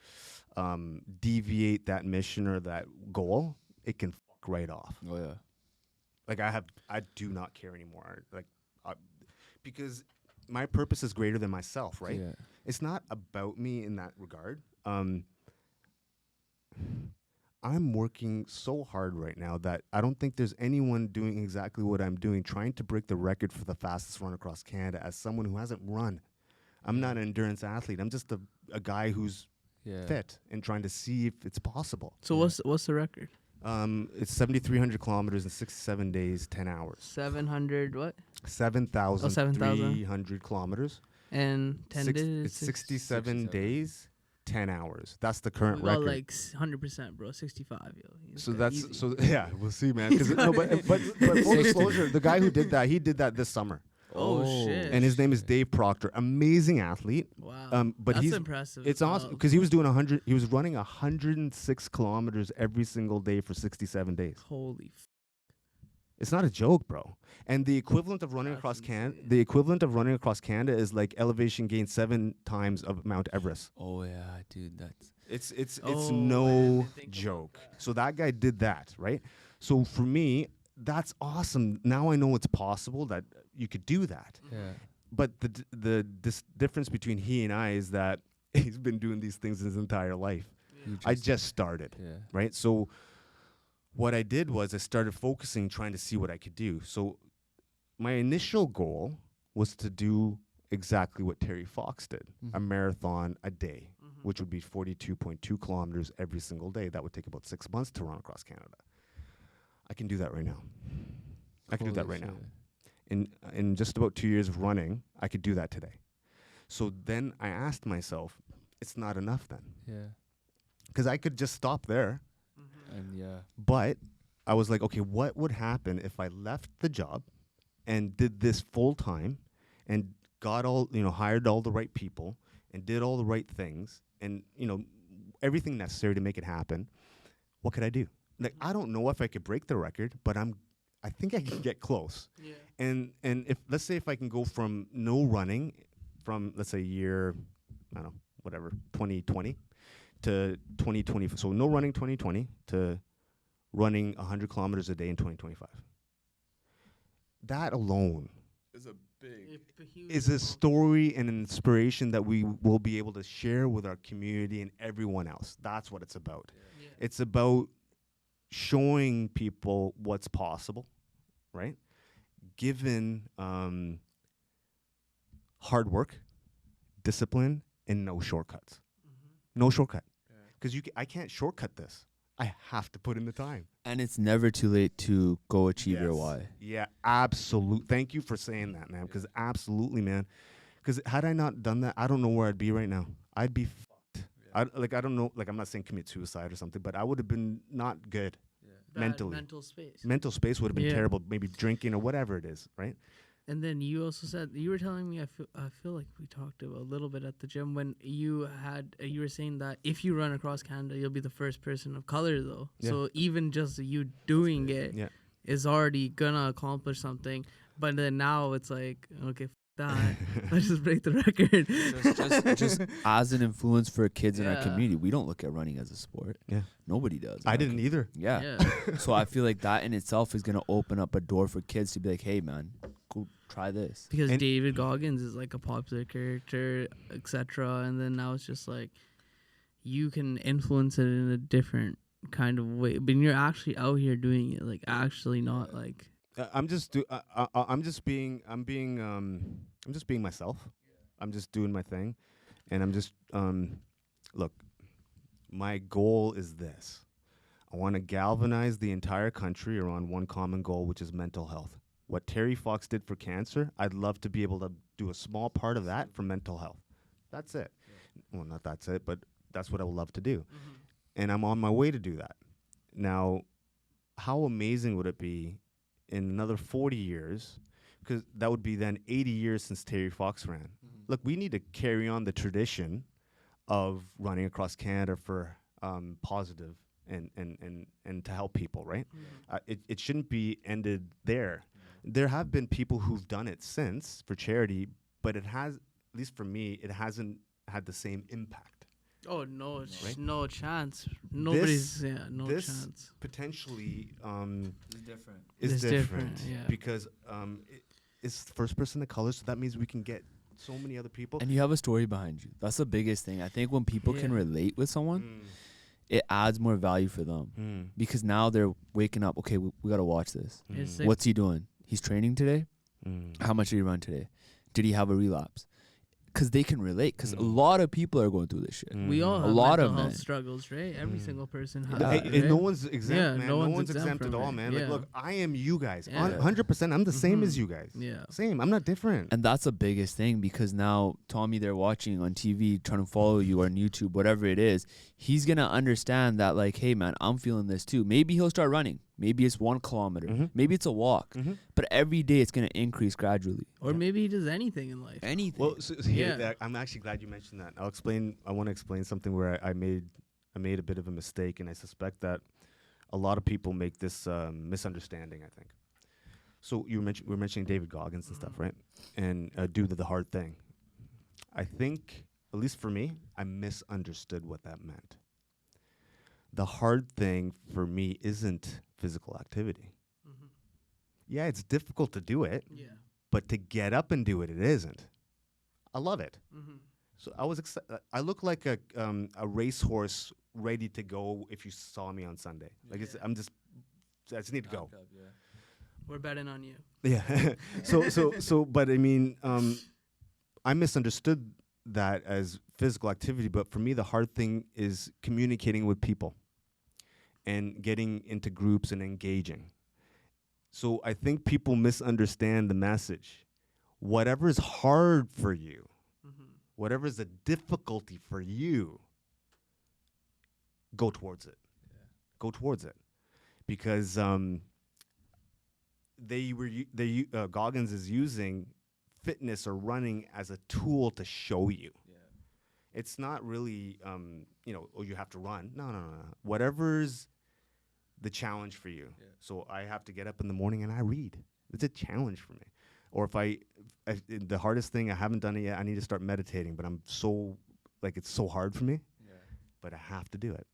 deviate that mission or that goal, it can fuck right off. Oh yeah. Like I do not care anymore. Like, because my purpose is greater than myself, right? Yeah. It's not about me in that regard. I'm working so hard right now that I don't think there's anyone doing exactly what I'm doing, trying to break the record for the fastest run across Canada as someone who hasn't run. I'm not an endurance athlete. I'm just a guy who's Yeah. fit and trying to see if it's possible. So what's the record? It's 7,300 kilometers in 67 days, 10 hours. 700 what? 7,300 kilometers. And 10 days. It's 67 67. days, 10 hours. That's the current We got record. like 100%, bro. 65, yo. So Easy. that's yeah. We'll see, man. 'Cause no, but full disclosure, the guy who did that, he did that this summer, Oh, shit. and his name is Dave Proctor. Amazing athlete. Wow. But That's he's impressive. it's as awesome well. because he was doing 100. He was running 106 kilometers every single day for 67 days. Holy It's not a joke, bro. And the equivalent of running That's across Canada, insane. the equivalent of running across Canada is like elevation gain 7 times of Mount Everest. Oh yeah, dude. That's It's Oh, I no didn't think about joke. that. So that guy did that, right? So for me, that's awesome. Now I know it's possible that you could do that. yeah. But the difference between he and I is that he's been doing these things his entire life. You I just started, yeah. right? So what I did was I started focusing, trying to see what I could do. So my initial goal was to do exactly what Terry Fox did, a Mhm. marathon a day, Mhm. which would be 42.2 kilometers every single day. That would take about 6 months to run across Canada. I can do that right now. I can do that Holy right now. shit. In just about 2 years of running, I could do that today. So then I asked myself, it's not enough then. Yeah. Because I could just stop there. Mhm. And yeah. But I was like, okay, what would happen if I left the job and did this full time and got hired all the right people and did all the right things and, everything necessary to make it happen? What could I do? Like, I don't know if I could break the record, but I think I can get close. Yeah. And let's say if I can go from no running from, let's say, year, I don't know, whatever, 2020 to 2020. So no running 2020 to running 100 kilometers a day in 2025. That alone is a story and an inspiration that we will be able to share with our community and everyone else. That's what it's about. Yeah. It's about showing people what's possible, right? Given hard work, discipline, and no shortcuts. No shortcut. Because I can't shortcut this. I have to put in the time. And it's never too late to go achieve your Yes. why. Yeah, absolutely. Thank you for saying that, man. Because absolutely, man. Because had I not done that, I don't know where I'd be right now. I'd be fucked. I don't know. Like, I'm not saying commit suicide or something, but I would have been not good mentally. mental space. Mental space would have been Yeah. terrible. Maybe drinking or whatever it is, right? And then you also said you were telling me I feel like we talked about a little bit at the gym when you were saying that if you run across Canada you'll be the first person of color though. Yeah. So even just you doing it Yeah. is already gonna accomplish something. But then now it's like okay, that let's just break the record. just as an influence for kids in our Yeah. community, we don't look at running as a sport. Yeah. Nobody does. I didn't either. Yeah. So I feel like that in itself is gonna open up a door for kids to be like, hey man, go try this. Because And- David Goggins is like a popular character, etc. And then now it's just like you can influence it in a different kind of way. But you're actually out here doing it, like actually not like I'm just being myself. I'm just doing my thing, and I'm just look. My goal is this: I want to galvanize the entire country around one common goal, which is mental health. What Terry Fox did for cancer, I'd love to be able to do a small part of that for mental health. That's it. Well, not that's it, but that's what I would love to do, and I'm on my way to do that. Now, how amazing would it be in another 40 years, because that would be then 80 years since Terry Fox ran. Look, we need to carry on the tradition of running across Canada for positive and to help people, right? It shouldn't be ended there. There have been people who've done it since for charity, but it has, at least for me, it hasn't had the same impact. oh no, Right? no chance. Nobody's no this chance. potentially It's different. is It's different, different, yeah. because it's the first person of color, so that means we can get so many other people. And you have a story behind you. That's the biggest thing. I think when people can Yeah. relate with someone, it adds more value for them. Because now they're waking up, okay, we got to watch this. It's like, What's he doing? He's training today? How much did he run today? Did he have a relapse? Because they can relate. Because a lot of people are going through this shit. we all A have lot mental of health men. struggles, right? Every single person has. Yeah. it, And no right? one's exempt, Yeah, man. no No one's one's exempt exempt at from all, it. man. Yeah. Like, look, I am you guys. Yeah. 100%. I'm the same as Mhm. you guys. Yeah. Same. I'm not different. And that's the biggest thing, because now Tommy, they're watching on TV, trying to follow you on YouTube, whatever it is. He's going to understand that, like, hey, man, I'm feeling this too. Maybe he'll start running. Maybe it's 1 kilometer. Mhm. Maybe it's a walk. Mhm. But every day it's going to increase gradually. Or maybe he does anything in life. Anything. Well, so here, Yeah. I'm actually glad you mentioned that. I want to explain something where I made a bit of a mistake, and I suspect that a lot of people make this misunderstanding, I think. So we're mentioning David Goggins and stuff, right? And do the hard thing. I think, at least for me, I misunderstood what that meant. The hard thing for me isn't physical activity. Yeah, it's difficult to do it, Yeah. but to get up and do it, it isn't. I love it. So I was I look like a racehorse ready to go if you saw me on Sunday. Like I just need to go. We're betting on you. Yeah. so but I mean, I misunderstood that as physical activity, but for me the hard thing is communicating with people and getting into groups and engaging. So I think people misunderstand the message. Whatever is hard for you, whatever is a difficulty for you, go towards it. Go towards it, because Goggins is using fitness or running as a tool to show you. It's not really you have to run. No. Whatever's the challenge for you. So I have to get up in the morning and I read. It's a challenge for me. Or if the hardest thing, I haven't done it yet, I need to start meditating, but I'm so, it's so hard for me, but I have to do it.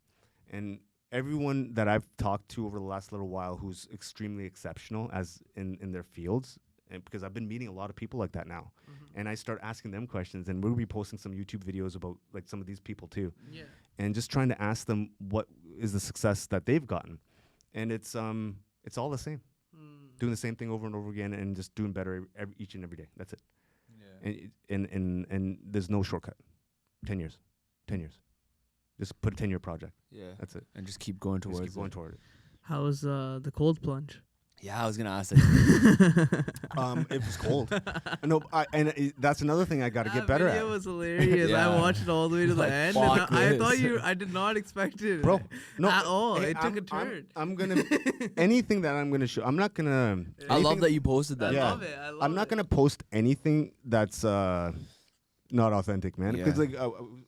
And everyone that I've talked to over the last little while who's extremely exceptional as in their fields, and because I've been meeting a lot of people like that now, and I start asking them questions, and we'll be posting some YouTube videos about like some of these people too, and just trying to ask them what is the success that they've gotten, and it's all the same, doing the same thing over and over again, and just doing better each and every day. That's it. And there's no shortcut. 10 years. Just put a 10-year project. Yeah. That's it. And just keep going towards it. How was the cold plunge? Yeah, I was gonna ask that. It was cold. No, that's another thing I got to get better at. It was hilarious. Yeah. I watched it all the way to the Like, end. fuck And I this. thought I did not expect it, Bro, no, at all. hey, It took a turn. I'm gonna anything that I'm gonna show. I'm not gonna. I love that you posted that. I Yeah. love it. I love I'm not it. gonna post anything that's not authentic, man. Because Yeah. like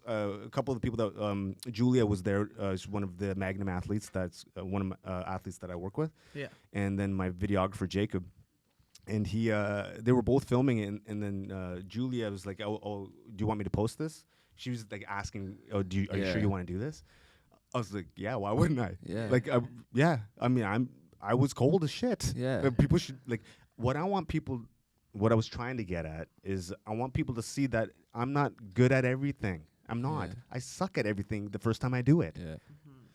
a couple of the people that Julia was there. She's one of the Magnum athletes. That's one of my athletes that I work with. Yeah. And then my videographer Jacob, and they were both filming it, and then Julia was like, "Oh, do you want me to post this?" She was like asking, "Oh, are you sure you want to do this?" I was like, "Yeah, why wouldn't I?" Yeah. Like, yeah. I mean, I was cold as shit. Yeah. People should like what I want people. What I was trying to get at is I want people to see that I'm not good at everything. I'm not. Yeah. I suck at everything the first time I do it. Yeah.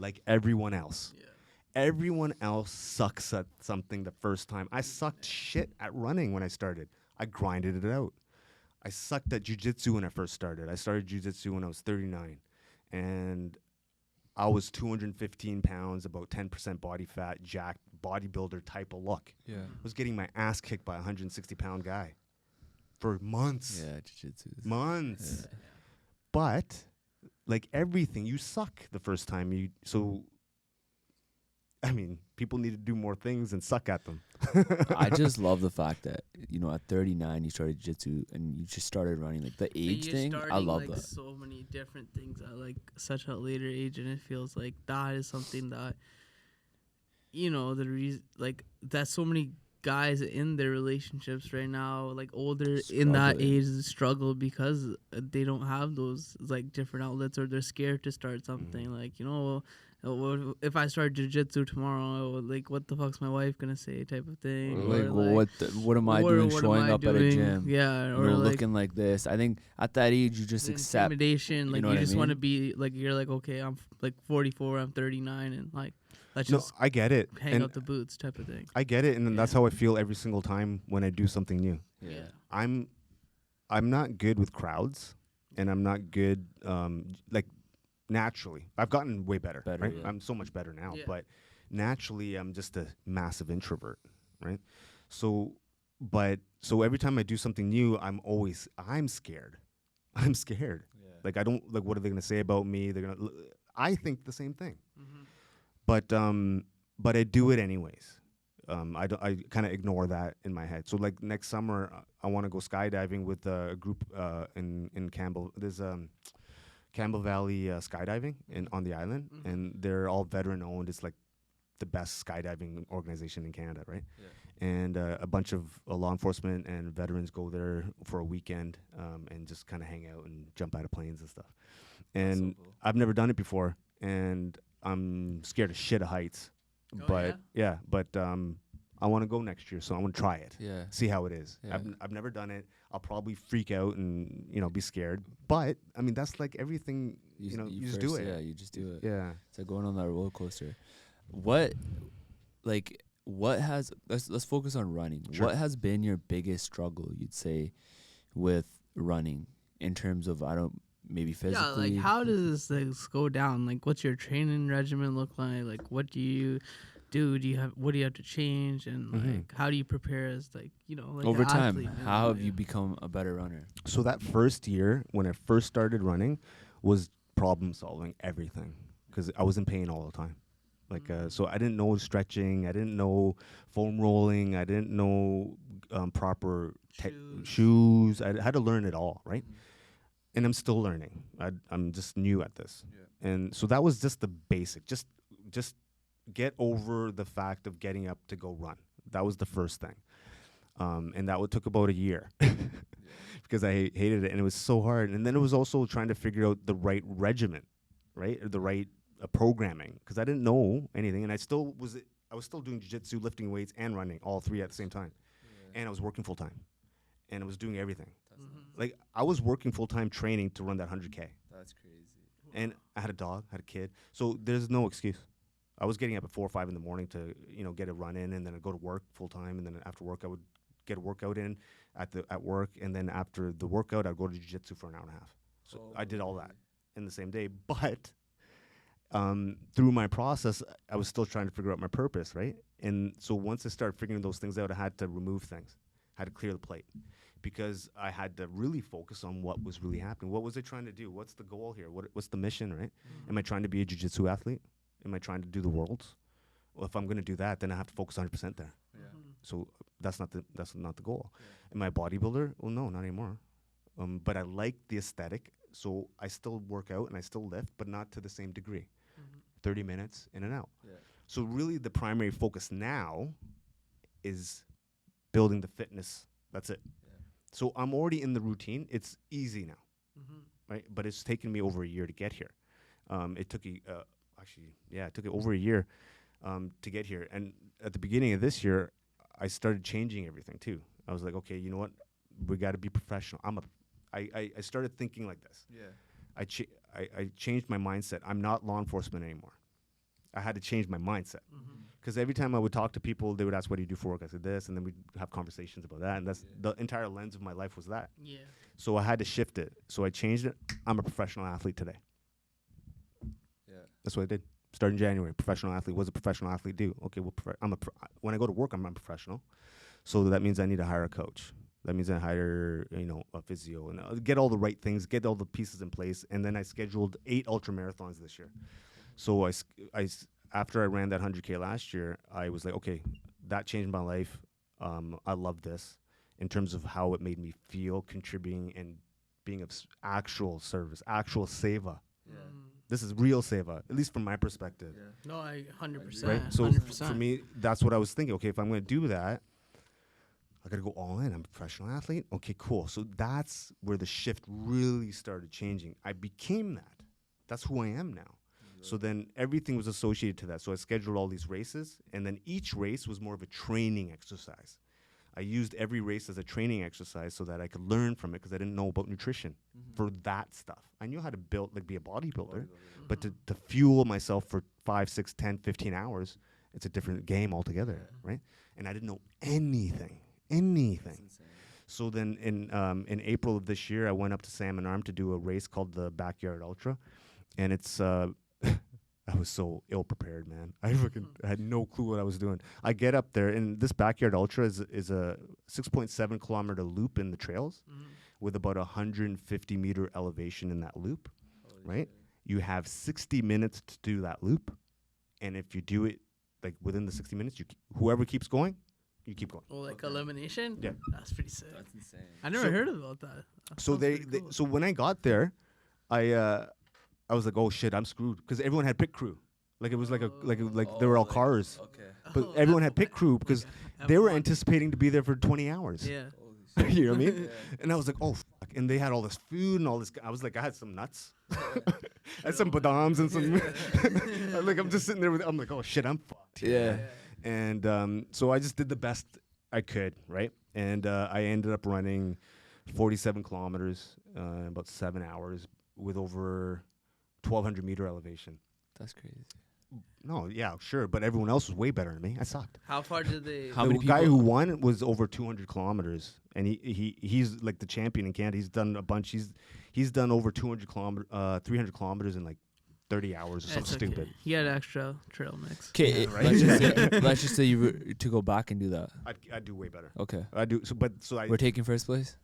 Like everyone else. Yeah. Everyone else sucks at something the first time. I sucked shit at running when I started. I grinded it out. I sucked at jiu-jitsu when I first started. I started jiu-jitsu when I was 39. And I was 215 pounds, about 10% body fat, jacked, bodybuilder type of look. Yeah. I was getting my ass kicked by a 160-pound guy for months. Yeah, jiu-jitsu. Months. Yeah. But like everything, you suck the first time. So I mean, people need to do more things and suck at them. I just love the fact that, at 39 you started jiu-jitsu and you just started running. Like the age You're thing, I starting, love like, that. so many different things at like such a later age, and it feels like that is something that the reason, like, that so many guys in their relationships right now, like older in that Struggling. age, struggle because they don't have those like different outlets, or they're scared to start something. Like, if I start jiu-jitsu tomorrow, like, what the fuck's my wife gonna say, type of thing. Like, Or, what am I doing what am showing I up at a doing? gym? Yeah, or Like, like looking like this. I think at that age you just the accept. intimidation. Like, know you what I just want to mean? be like, you're like, okay, I'm like 44, I'm 39, and like, let's No, just I get it. hang And up the boots, type of thing. I get it, and then that's how I feel every single time when I do something new. Yeah. I'm not good with crowds, and I'm not good like naturally. I've gotten way better. Better, Right? yeah. I'm so much better now, Yeah. but naturally I'm just a massive introvert, right? So every time I do something new, I'm scared. I'm scared. Yeah. Like, I don't, like, what are they gonna say about me? I think the same thing. Mm-hmm. But I do it anyways. I kind of ignore that in my head. So like next summer, I want to go skydiving with a group in Campbell. There's Campbell Valley skydiving on the island, and they're all veteran owned. It's like the best skydiving organization in Canada, right? Yeah. And a bunch of law enforcement and veterans go there for a weekend and just kind of hang out and jump out of planes and stuff. And so cool. I've never done it before, and I'm scared of shit of heights. Oh, But I want to go next year, so I want to try it, Yeah. see how it is. Yeah. I've never done it. I'll probably freak out and be scared. But I mean, that's like everything. You just do it. Yeah, you just do it. Yeah. It's like going on that roller coaster. Let's focus on running. Sure. What has been your biggest struggle, you'd say, with running in terms of maybe physically? Yeah, like, how does this go down? Like, what's your training regimen look like? Like, what do you do? What do you have to change? And like, how do you prepare as like over an time? athlete, man? How have Yeah. you become a better runner? So that first year when I first started running was problem solving everything, because I was in pain all the time. Like, so I didn't know stretching. I didn't know foam rolling. I didn't know proper shoes. I had to learn it all, right? And I'm still learning. I'm just new at this. Yeah. And so that was just the basic. Just get over the fact of getting up to go run. That was the first thing. And that took about a year because I hated it, and it was so hard. And then it was also trying to figure out the right regimen, right? Or the right programming, because I didn't know anything, and I was still doing jiu-jitsu, lifting weights, and running, all three at the same time. and I was working full time, and I was doing everything. That's Like I was working full time training to run that 100K, That's crazy. and I had a dog, had a kid, so there's no excuse. I was getting up at 4 or 5 in the morning to get a run in, and then I'd go to work full time, and then after work I would get a workout in at work, and then after the workout I'd go to jiu-jitsu for an hour and a half. So I did all that in the same day, but through my process, I was still trying to figure out my purpose, right? And so once I started figuring those things out, I had to remove things, had to clear the plate, because I had to really focus on what was really happening. What was I trying to do? What's the goal here? What's the mission, right? Am I trying to be a jiu-jitsu athlete? Am I trying to do the worlds? Well, if I'm going to do that, then I have to focus 100% there. Yeah. So that's not the goal. Am I a bodybuilder? Well, no, not anymore. But I like the aesthetic, so I still work out and I still lift, but not to the same degree. 30 minutes in and out. Yeah. So really the primary focus now is building the fitness. That's it. Yeah. So I'm already in the routine. It's easy now, right? But it's taken me over a year to get here. It took it took over a year to get here. And at the beginning of this year, I started changing everything too. I was like, okay, you know what? We got to be professional. I started thinking like this. Yeah. I changed my mindset. I'm not law enforcement anymore. I had to change my mindset. Because every time I would talk to people, they would ask, what do you do for work? I said this, and then we'd have conversations about that. And that's the entire lens of my life was that. Yeah. So I had to shift it. So I changed it. I'm a professional athlete today. Yeah. That's what I did. Starting January, professional athlete. What does a professional athlete do? Okay, well, when I go to work, I'm a professional. So that means I need to hire a coach. That means I hire, a physio, and get all the right things, get all the pieces in place. And then I scheduled 8 ultra marathons this year. So after I ran that 100K last year, I was like, okay, that changed my life. I love this in terms of how it made me feel, contributing and being of actual service, actual seva. Yeah. This is real seva, at least from my perspective. Yeah. No, I 100%. Right? So 100%. for me, that's what I was thinking. Okay, if I'm going to do that, I got to go all in. I'm a professional athlete. Okay, cool. So that's where the shift really started changing. I became that. That's who I am now. So then everything was associated to that. So I scheduled all these races, and then each race was more of a training exercise. I used every race as a training exercise so that I could learn from it, because I didn't know about nutrition for that stuff. I knew how to be a bodybuilder, but to fuel myself for 5, 6, 10, 15 hours, it's a different game altogether, right? And I didn't know anything. So then in April of this year, I went up to Salmon Arm to do a race called the Backyard Ultra, and it's I was so ill prepared, man. I had no clue what I was doing. I get up there, and this Backyard Ultra is a 6.7 kilometer loop in the trails with about 150 meter elevation in that loop, right? You have 60 minutes to do that loop, and if you do it like within the 60 minutes, whoever keeps going, you keep going. Oh, like elimination? Yeah. That's pretty sick. That's insane. I never heard about that. That So sounds pretty cool. so when I got there, I was like, oh shit, I'm screwed, because everyone had pit crew. Like it was like they were all cars, Okay. but everyone had pit crew because they were anticipating to be there for 20 hours. Yeah. Holy shit. You know what I mean? Yeah. And I was like, oh fuck. And they had all this food and all this. I was like, I had some nuts. I had some badams and some. I'm just sitting there I'm like, oh shit, I'm fucked. Yeah. And so I just did the best I could, right? And I ended up running 47 kilometers in about 7 hours with over 1,200 meter elevation. That's crazy. No, yeah, sure, but everyone else was way better than me. I sucked. How far did they? How The many guy people- who won was over 200 kilometers, and he's like the champion in Canada. He's done a bunch. He's done over 300 kilometers in like 30 hours or something It's okay. stupid. He had extra trail mix. Okay, Yeah, right? let's just say you were to go back and do that. I'd do way better. Okay. I do. So I We're taking first place?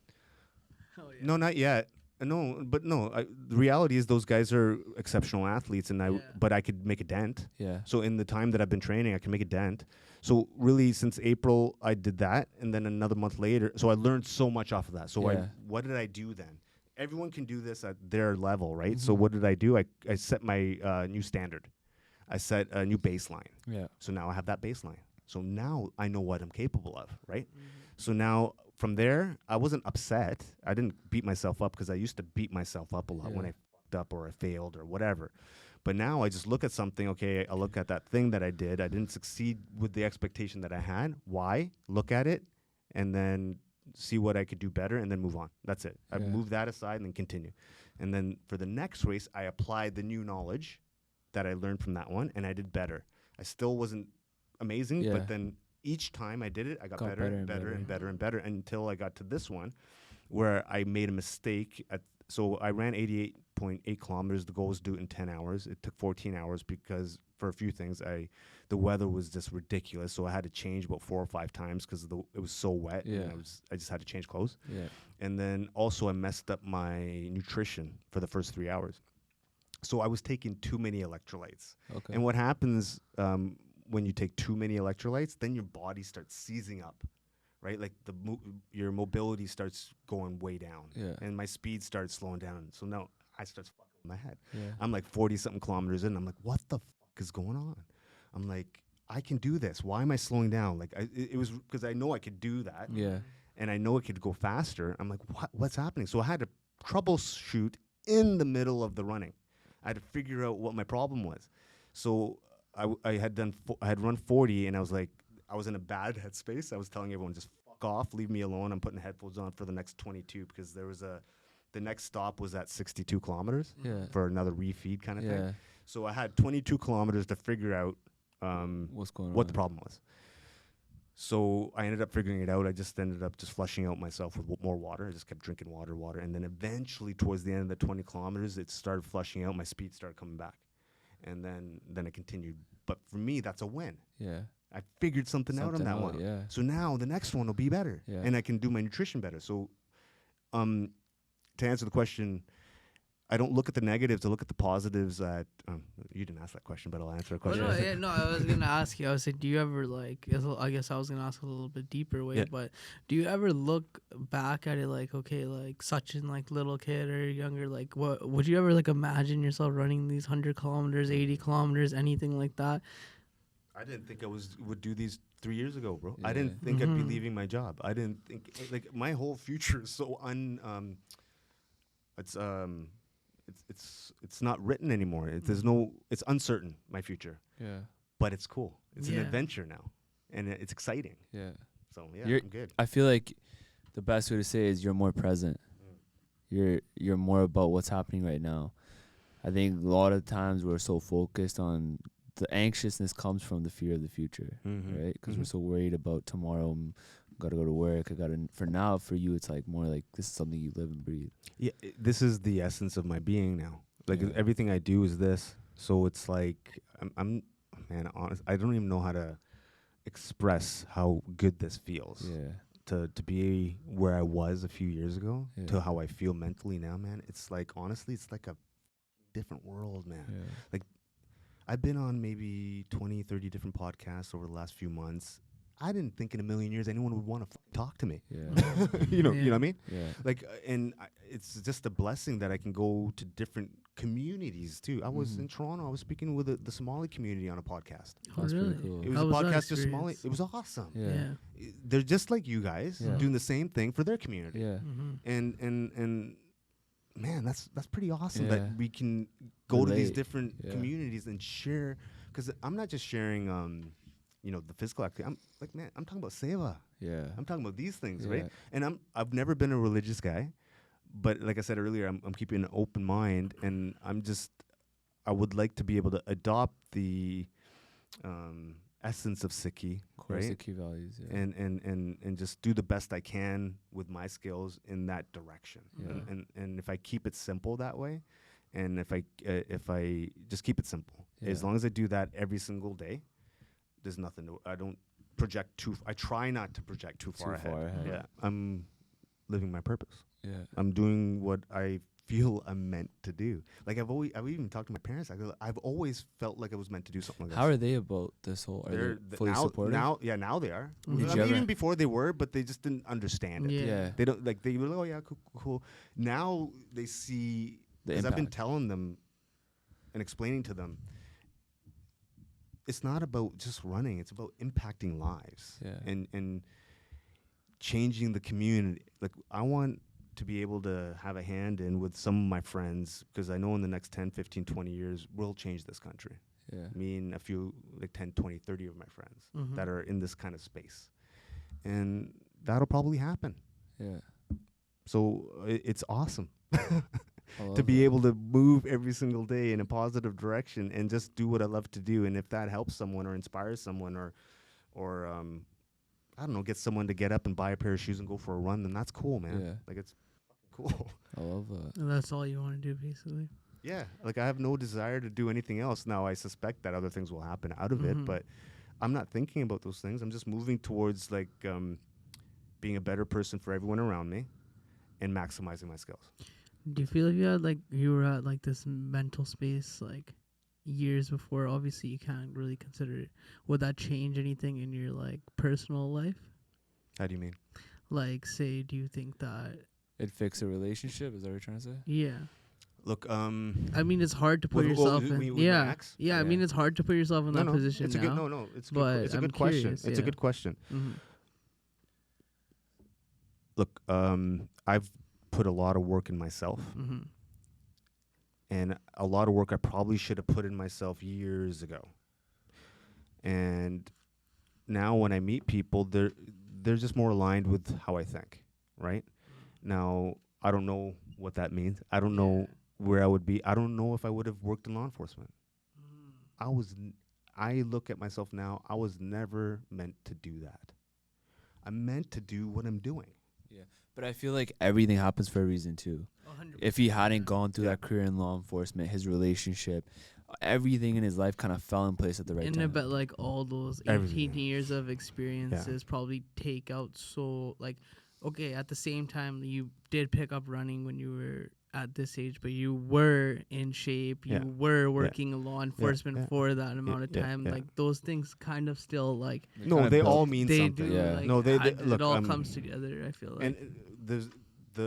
Oh, yeah. no, not yet. No, but no. The reality is those guys are exceptional athletes, and but I could make a dent. Yeah. So in the time that I've been training, I can make a dent. So really, since April, I did that, and then another month later, so I learned so much off of that. So Yeah. what did I do then? Everyone can do this at their level, right? So what did I do? I set my new standard. I set a new baseline. Yeah. So now I have that baseline. So now I know what I'm capable of, right? So now from there, I wasn't upset. I didn't beat myself up, because I used to beat myself up a lot when I fucked up or I failed or whatever. But now I just look at something, okay, I look at that thing that I did. I didn't succeed with the expectation that I had. Why? Look at it and then see what I could do better and then move on. That's it. I Yeah. move that aside and then continue. And then for the next race, I applied the new knowledge that I learned from that one, and I did better. I still wasn't amazing, Yeah. but then each time I did it, I got better and better and better and better until I got to this one where I made a mistake. So I ran 88.8 kilometers. The goal was to do it in 10 hours. It took 14 hours because for a few things, the weather was just ridiculous. So I had to change about 4 or 5 times because it was so wet. Yeah. And I just had to change clothes. Yeah. And then also I messed up my nutrition for the first 3 hours. So I was taking too many electrolytes. Okay. And what happens when you take too many electrolytes, then your body starts seizing up, right? Like your mobility starts going way down. Yeah. And my speed starts slowing down. So now I start fucking with my head. Yeah. I'm like 40-something kilometers in. I'm like, what the fuck is going on? I'm like, I can do this. Why am I slowing down? Like, it was because I know I could do that. Yeah. And I know it could go faster. I'm like, what's happening? So I had to troubleshoot in the middle of the running. I had to figure out what my problem was. So I had run 40, and I was in a bad headspace. I was telling everyone, just fuck off, leave me alone. I'm putting headphones on for the next 22 because the next stop was at 62 kilometers Yeah. for another refeed kind of Yeah. thing. So I had 22 kilometers to figure out What's going on? what the problem was. So I ended up figuring it out. I just ended up just flushing out myself with more water. I just kept drinking water. And then eventually towards the end of the 20 kilometers, it started flushing out. My speed started coming back. And then it continued. But for me, that's a win. Yeah. I figured something out on that one. Yeah. So now the next one will be better. Yeah. And I can do my nutrition better. So to answer the question, I don't look at the negatives. I look at the positives. You didn't ask that question, but I'll answer a question. I was gonna ask you. I was saying, do you ever I guess I was gonna ask a little bit deeper way, Yeah. but do you ever look back at it like, okay, like Sachin, like little kid or younger, like what would you ever like imagine yourself running these 100 kilometers, 80 kilometers, anything like that? I didn't think I would do these 3 years ago, bro. I Yeah. didn't think I'd be Mhm. leaving my job. I didn't think my whole future is so it's not written anymore. It's uncertain, my future, Yeah. but it's cool. It's an Yeah. adventure now, and it's exciting. Yeah. So yeah, You're- I'm good. I feel like the best way to say it is you're more present. You're more about what's happening right now. I think a lot of times we're so focused on the anxiousness comes from the fear of the future, Mhm. right? Because we're Mhm. so worried about tomorrow. Gotta go to work. For now, for you, it's like more like this is something you live and breathe. Yeah, this is the essence of my being now. Like Yeah. everything I do is this. So it's like I'm man, honest. I don't even know how to express how good this feels. Yeah. To be where I was a few years ago Yeah. to how I feel mentally now, man. It's like honestly, it's like a different world, man. Yeah. I've been on maybe 20, 30 different podcasts over the last few months. I didn't think in a million years anyone would want to talk to me. Yeah. You know what I mean? Yeah. Like, it's just a blessing that I can go to different communities too. I was in Toronto. I was speaking with the Somali community on a podcast. Oh, That's really? pretty cool. It was How a was that podcast just Somali. experience? It was awesome. Yeah. They're just like you guys Yeah. doing the same thing for their community. Yeah. Mm-hmm. And man, that's pretty awesome Yeah. that we can go to these Relate. different Yeah. communities and share. Because I'm not just sharing, the physical activity. I'm like, man, I'm talking about seva. Yeah. I'm talking about these things, Yeah. right? And I've never been a religious guy, but like I said earlier, I'm keeping an open mind, and I would like to be able to adopt the essence of Sikhi, Core right? Sikhi values. Yeah. And just do the best I can with my skills in that direction. Yeah. And if I keep it simple that way, and if I just keep it simple, as Yeah. long as I do that every single day, there's nothing. I don't project I try not to project too far ahead. Yeah, I'm living my purpose. Yeah. I'm doing what I feel I'm meant to do. Like I've even talked to my parents. I've always felt like I was meant to do something like How this. are they about this whole? Are They're they fully now, supportive? now they are. Did I you mean, ever- even before they were, but they just didn't understand it. Yeah. They don't like. They were like, oh yeah, cool. Now they see. The Because I've been impact. telling them and explaining to them, it's not about just running. It's about impacting lives Yeah. and changing the community. Like I want to be able to have a hand in with some of my friends, because I know in the next 10, 15, 20 years, we'll change this country. Yeah. Me and a few, like 10, 20, 30 of my friends Mhm. that are in this kind of space. And that'll probably happen. Yeah. So it's awesome I love to be it. able to move every single day in a positive direction and just do what I love to do. And if that helps someone or inspires someone or I don't know, get someone to get up and buy a pair of shoes and go for a run, then that's cool, man. Yeah. Like, it's cool. I love that. And that's all you want to do, basically. Yeah, like I have no desire to do anything else. Now I suspect that other things will happen out of it, but I'm not thinking about those things. I'm just moving towards like being a better person for everyone around me and maximizing my skills. Do you feel like you were at like this mental space like years before? Obviously, you can't really consider it. Would that change anything in your like personal life? How do you mean? Like, say, do you think that? It fix a relationship? Is that what you're trying to say? Yeah. Look, I mean, it's hard to put With- yourself with- in. with Yeah. Max? Yeah, I mean, it's hard to put yourself in that position it's a now. good it's a but good, it's a I'm good question. curious, It's a yeah. good question. Mm-hmm. Look, I've put a lot of work in myself, Mm-hmm. and a lot of work I probably should have put in myself years ago. And now when I meet people, they're just more aligned with how I think, right? Now, I don't know what that means. I don't know where I would be. I don't know if I would have worked in law enforcement. I look at myself now, I was never meant to do that. I'm meant to do what I'm doing. Yeah. But I feel like everything happens for a reason too. If he hadn't gone through that career in law enforcement, his relationship, everything in his life kind of fell in place at the right And time. I bet like all those 18 Everything. years of experiences probably take out so like, okay, at the same time you did pick up running when you were at this age, but you were in shape, you Yeah. were working in law enforcement yeah. for that amount of yeah, time. yeah. Like those things kind of still like No, kinda they built- all mean they something. do. Yeah. Like, No, they look. it all comes together. I feel like. And there's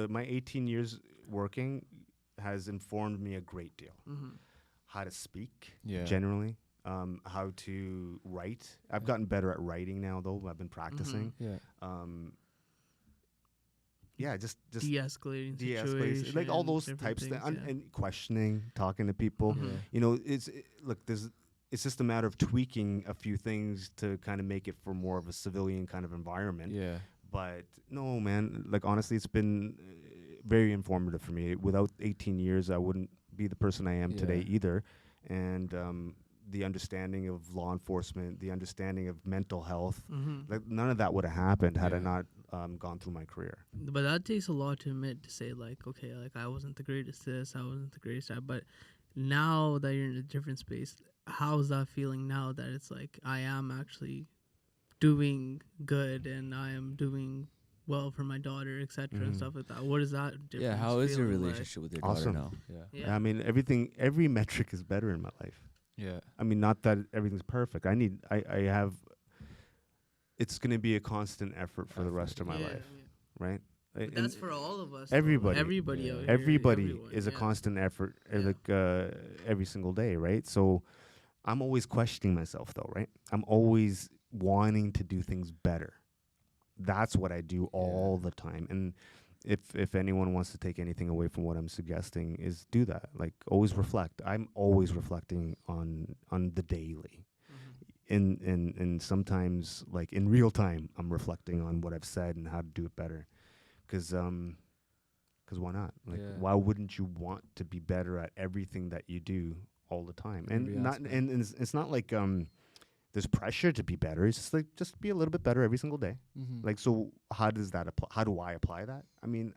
my 18 years working has informed me a great deal. How to speak, Yeah. generally, how to write. I've gotten better at writing now, though. I've been practicing. Yeah. Yeah, just de-escalating de-escalation, situations, like all those different types of things, things, yeah. and questioning, talking to people. Mhm. You know, it's just a matter of tweaking a few things to kind of make it for more of a civilian kind of environment. Yeah. But no, man, like honestly, it's been very informative for me. Without 18 years, I wouldn't be the person I am today Yeah. either. And the understanding of law enforcement, the understanding of mental health, like none of that would have happened had I Yeah. not gone through my career. But that takes a lot to admit, to say like, okay, like I wasn't the greatest this, I wasn't the greatest that. But now that you're in a different space, how's that feeling now that it's like I am actually doing good and I am doing well for my daughter, etc. and stuff like that? What is that difference? Yeah. How is your feeling like? relationship with your Awesome. daughter now? Yeah. Yeah. I mean, every metric is better in my life. Yeah. I mean, not that everything's perfect. I have. It's going to be a constant effort for the rest of my Yeah, life, yeah. right? But that's for all of us. though. everybody. Everybody out here. Everybody everyone, is a yeah. constant effort, Yeah. like every single day, right? So I'm always questioning myself, though, right? I'm always wanting to do things better. That's what I do all the time. And if anyone wants to take anything away from what I'm suggesting, is do that. Like, always reflect. I'm always reflecting on the daily. And sometimes, like in real time, I'm reflecting on what I've said and how to do it better. Because why not? Like, Yeah. why wouldn't you want to be better at everything that you do all the time? And Every not aspect. and it's not like there's pressure to be better. It's just like, just be a little bit better every single day. Like, so how does that apply? How do I apply that? I mean,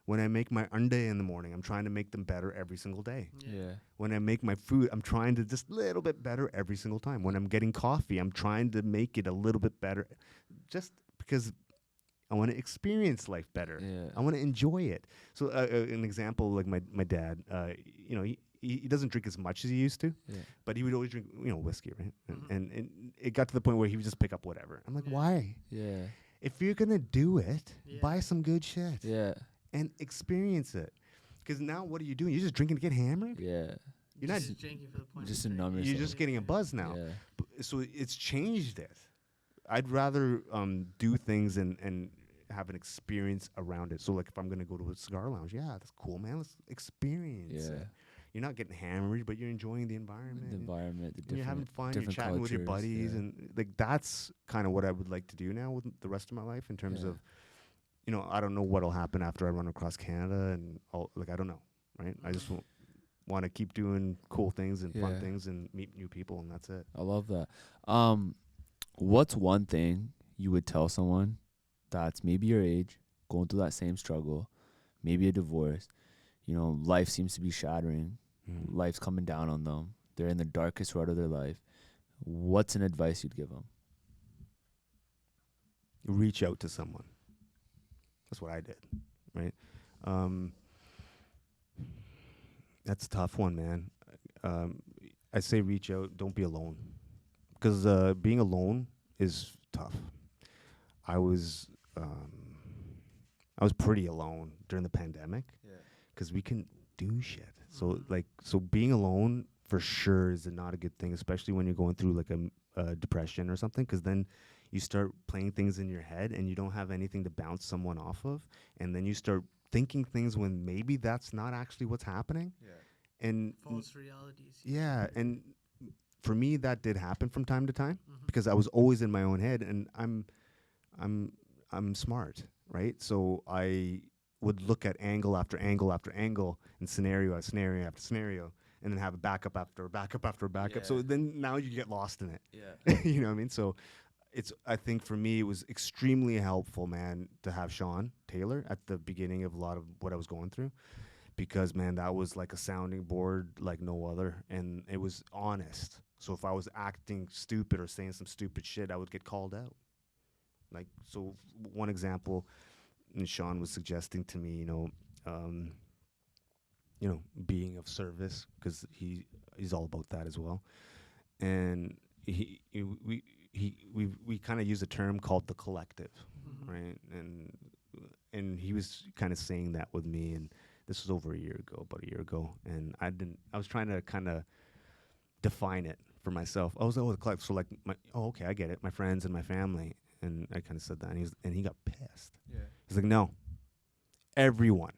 when I make my unday in the morning, I'm trying to make them better every single day. Yeah. When I make my food, I'm trying to just a little bit better every single time. When I'm getting coffee, I'm trying to make it a little bit better, just because I want to experience life better. Yeah. I want to enjoy it. So an example, like my dad, he doesn't drink as much as he used to, Yeah. but he would always drink, whiskey, right? And it got to the point where he would just pick up whatever. I'm like, why? Yeah. If you're gonna do it, Yeah. buy some good shit Yeah. and experience it. Because now, what are you doing? You're just drinking to get hammered. Yeah. You're not. Just drinking for the point Just of to numb drinking. You're yourself. just getting a buzz now. Yeah. So it's changed it. I'd rather do things and have an experience around it. So like, if I'm gonna go to a cigar lounge, yeah, that's cool, man. Let's experience Yeah. it. you're not getting hammered, but you're enjoying the environment. The environment, the And you're having fun. You're different chatting with your cultures, buddies, yeah. and like that's kind of what I would like to do now with the rest of my life in terms Yeah. of, I don't know what'll happen after I run across Canada, and I don't know, right? I just want to keep doing cool things and fun Yeah. things and meet new people, and that's it. I love that. What's one thing you would tell someone that's maybe your age, going through that same struggle, maybe a divorce, life seems to be shattering, life's coming down on them, they're in the darkest rut of their life. What's an advice you'd give them? Reach out to someone. That's what I did, right? That's a tough one, man. I say reach out. Don't be alone, because being alone is tough. I was pretty alone during the pandemic, because we couldn't do shit. So being alone for sure is not a good thing, especially when you're going through like a depression or something, because then you start playing things in your head and you don't have anything to bounce someone off of, and then you start thinking things when maybe that's not actually what's happening. And false realities. yeah, and for me that did happen from time to time, because I was always in my own head, and I'm smart, right? So I would look at angle after angle after angle and scenario after scenario after scenario, and then have a backup after backup after backup. So then now you get lost in it. You know what I mean? So I think for me, it was extremely helpful, man, to have Sean Taylor at the beginning of a lot of what I was going through, because, man, that was like a sounding board like no other, and it was honest. So if I was acting stupid or saying some stupid shit, I would get called out. Like, so one example, and Sean was suggesting to me, being of service, because he's all about that as well, and we kind of use a term called the collective, right? And he was kind of saying that with me, and this was about a year ago, and I was trying to kind of define it for myself. I was like, the collective, so like okay, I get it, my friends and my family, and I kind of said that, and he got pissed. He's like, no, everyone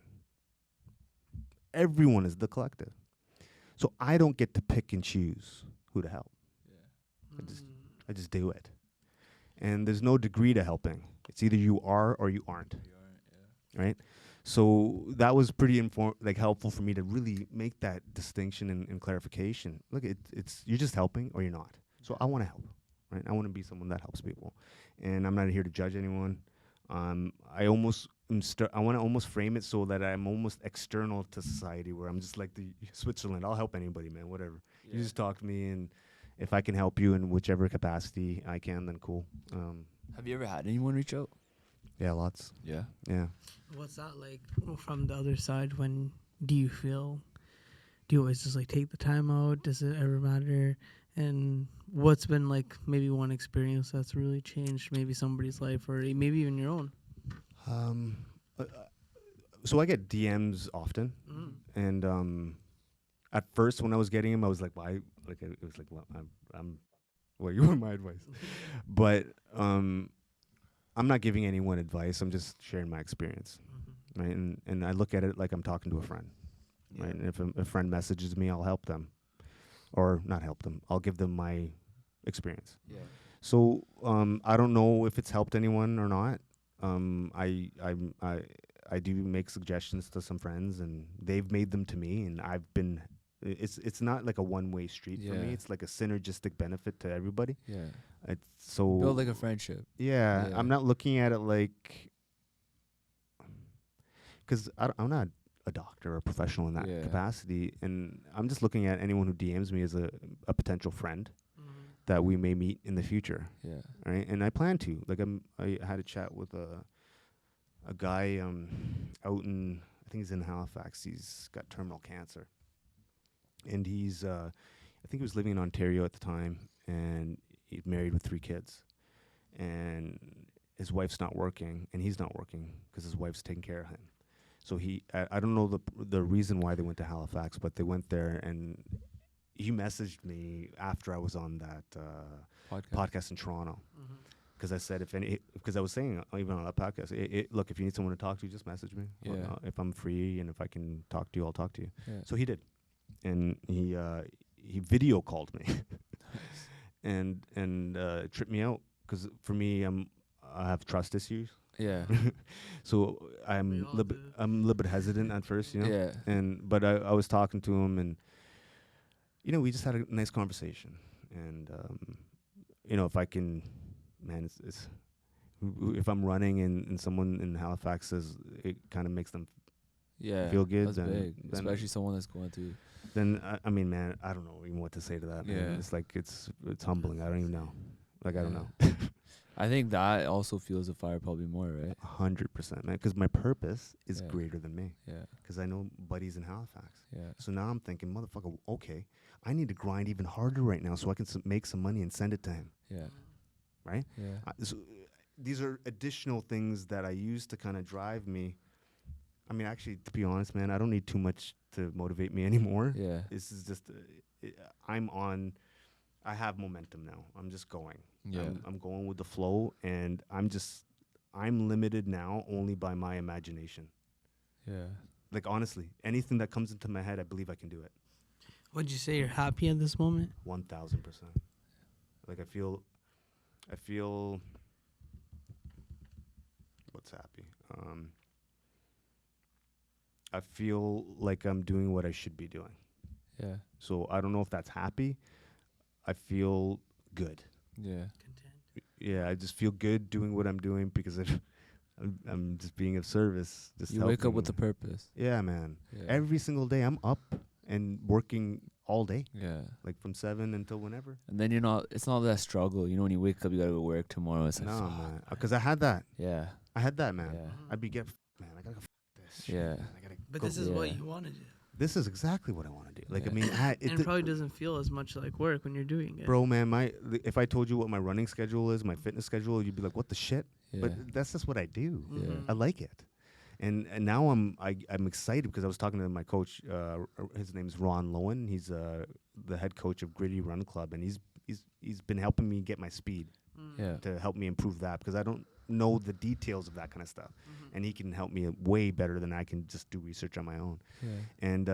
is the collective, so I don't get to pick and choose who to help. I just do it. And there's no degree to helping. It's either you are or you aren't. Right? So that was pretty helpful for me to really make that distinction and clarification. Look, it's you're just helping or you're not. So I want to help. Right? I want to be someone that helps people. And I'm not here to judge anyone. I want to almost frame it so that I'm almost external to society, where I'm just like the Switzerland. I'll help anybody, man, whatever. You just talk to me, and if I can help you in whichever capacity I can, then cool. Have you ever had anyone reach out? Yeah, lots. Yeah. Yeah. What's that like from the other side? When do you always just like take the time out? Does it ever matter? And what's been like maybe one experience that's really changed maybe somebody's life, or maybe even your own? So I get DMs often, and at first when I was getting them, I was like, why? Like it was like, well, well, you want my advice, but I'm not giving anyone advice. I'm just sharing my experience, right? And I look at it like I'm talking to a friend, right? And if a friend messages me, I'll help them, or not help them. I'll give them my experience. So I don't know if it's helped anyone or not. I do make suggestions to some friends, and they've made them to me, and I've been. It's not like a one-way street for me. It's like a synergistic benefit to everybody. It's so build like a friendship. Yeah, I'm not looking at it like, because I'm not a doctor or a professional in that capacity, and I'm just looking at anyone who DMs me as a potential friend that we may meet in the future. Right, and I plan to. Like I had a chat with a guy out in, I think he's in Halifax. He's got terminal cancer. And he's, I think he was living in Ontario at the time, and he's married with 3 kids. And his wife's not working, and he's not working because his wife's taking care of him. So I don't know the reason why they went to Halifax, but they went there, and he messaged me after I was on that podcast in Toronto. Because I said, because I was saying even on that podcast, look, if you need someone to talk to, just message me. If I'm free and if I can talk to you, I'll talk to you. So he did. and he video called me, and tripped me out because for me I have trust issues. Yeah. So We all do. I'm a little bit hesitant at first, you know. Yeah. But I was talking to him, and we just had a nice conversation, and if I can, man, it's if I'm running and someone in Halifax says it kind of makes them Yeah. feel good, That's then, big, then especially someone that's going through. then I mean, man, I don't know even what to say to that. Man. Yeah. It's like it's humbling. I don't even know. Like I don't know. I think that also fuels the fire probably more, right? 100%, man. Because my purpose is Yeah. greater than me. Yeah. Because I know buddies in Halifax. Yeah. So now I'm thinking, motherfucker, okay, I need to grind even harder right now so I can make some money and send it to him, Yeah. right? Yeah. So these are additional things that I use to kind of drive me. I mean, actually, to be honest, man, I don't need too much to motivate me anymore. Yeah. This is just, I have momentum now. I'm just going. Yeah. I'm going with the flow, and I'm limited now only by my imagination. Yeah. Like, honestly, anything that comes into my head, I believe I can do it. Would you say you're happy at this moment? 1000%. Like, I feel, what's happy? I feel like I'm doing what I should be doing. Yeah. So I don't know if that's happy. I feel good. Yeah. Content. Yeah, I just feel good doing what I'm doing because I'm just being of service. Just You wake up helping. with a purpose. Yeah, man. Yeah. Every single day I'm up and working all day, Yeah. like from 7 until whenever. And then it's not that struggle. You know, when you wake up, you gotta go work tomorrow. It's like, No, so man. Because I had that. yeah. I had that, man. Yeah. I'd be man, I gotta go this. shit, Yeah. man. I gotta But go this is Yeah. what you want to do. This is exactly what I want to do. Like, Yeah. I mean, And it probably doesn't feel as much like work when you're doing it. bro, man, if I told you what my running schedule is, my fitness schedule, you'd be like, what the shit? Yeah. But that's just what I do. Mhm. I like it. And now I'm excited because I was talking to my coach. His name is Ron Lowen. He's the head coach of Gritty Run Club, and he's been helping me get my speed Yeah. to help me improve that because I don't know the details of that kind of stuff, and he can help me way better than I can just do research on my own. Yeah. And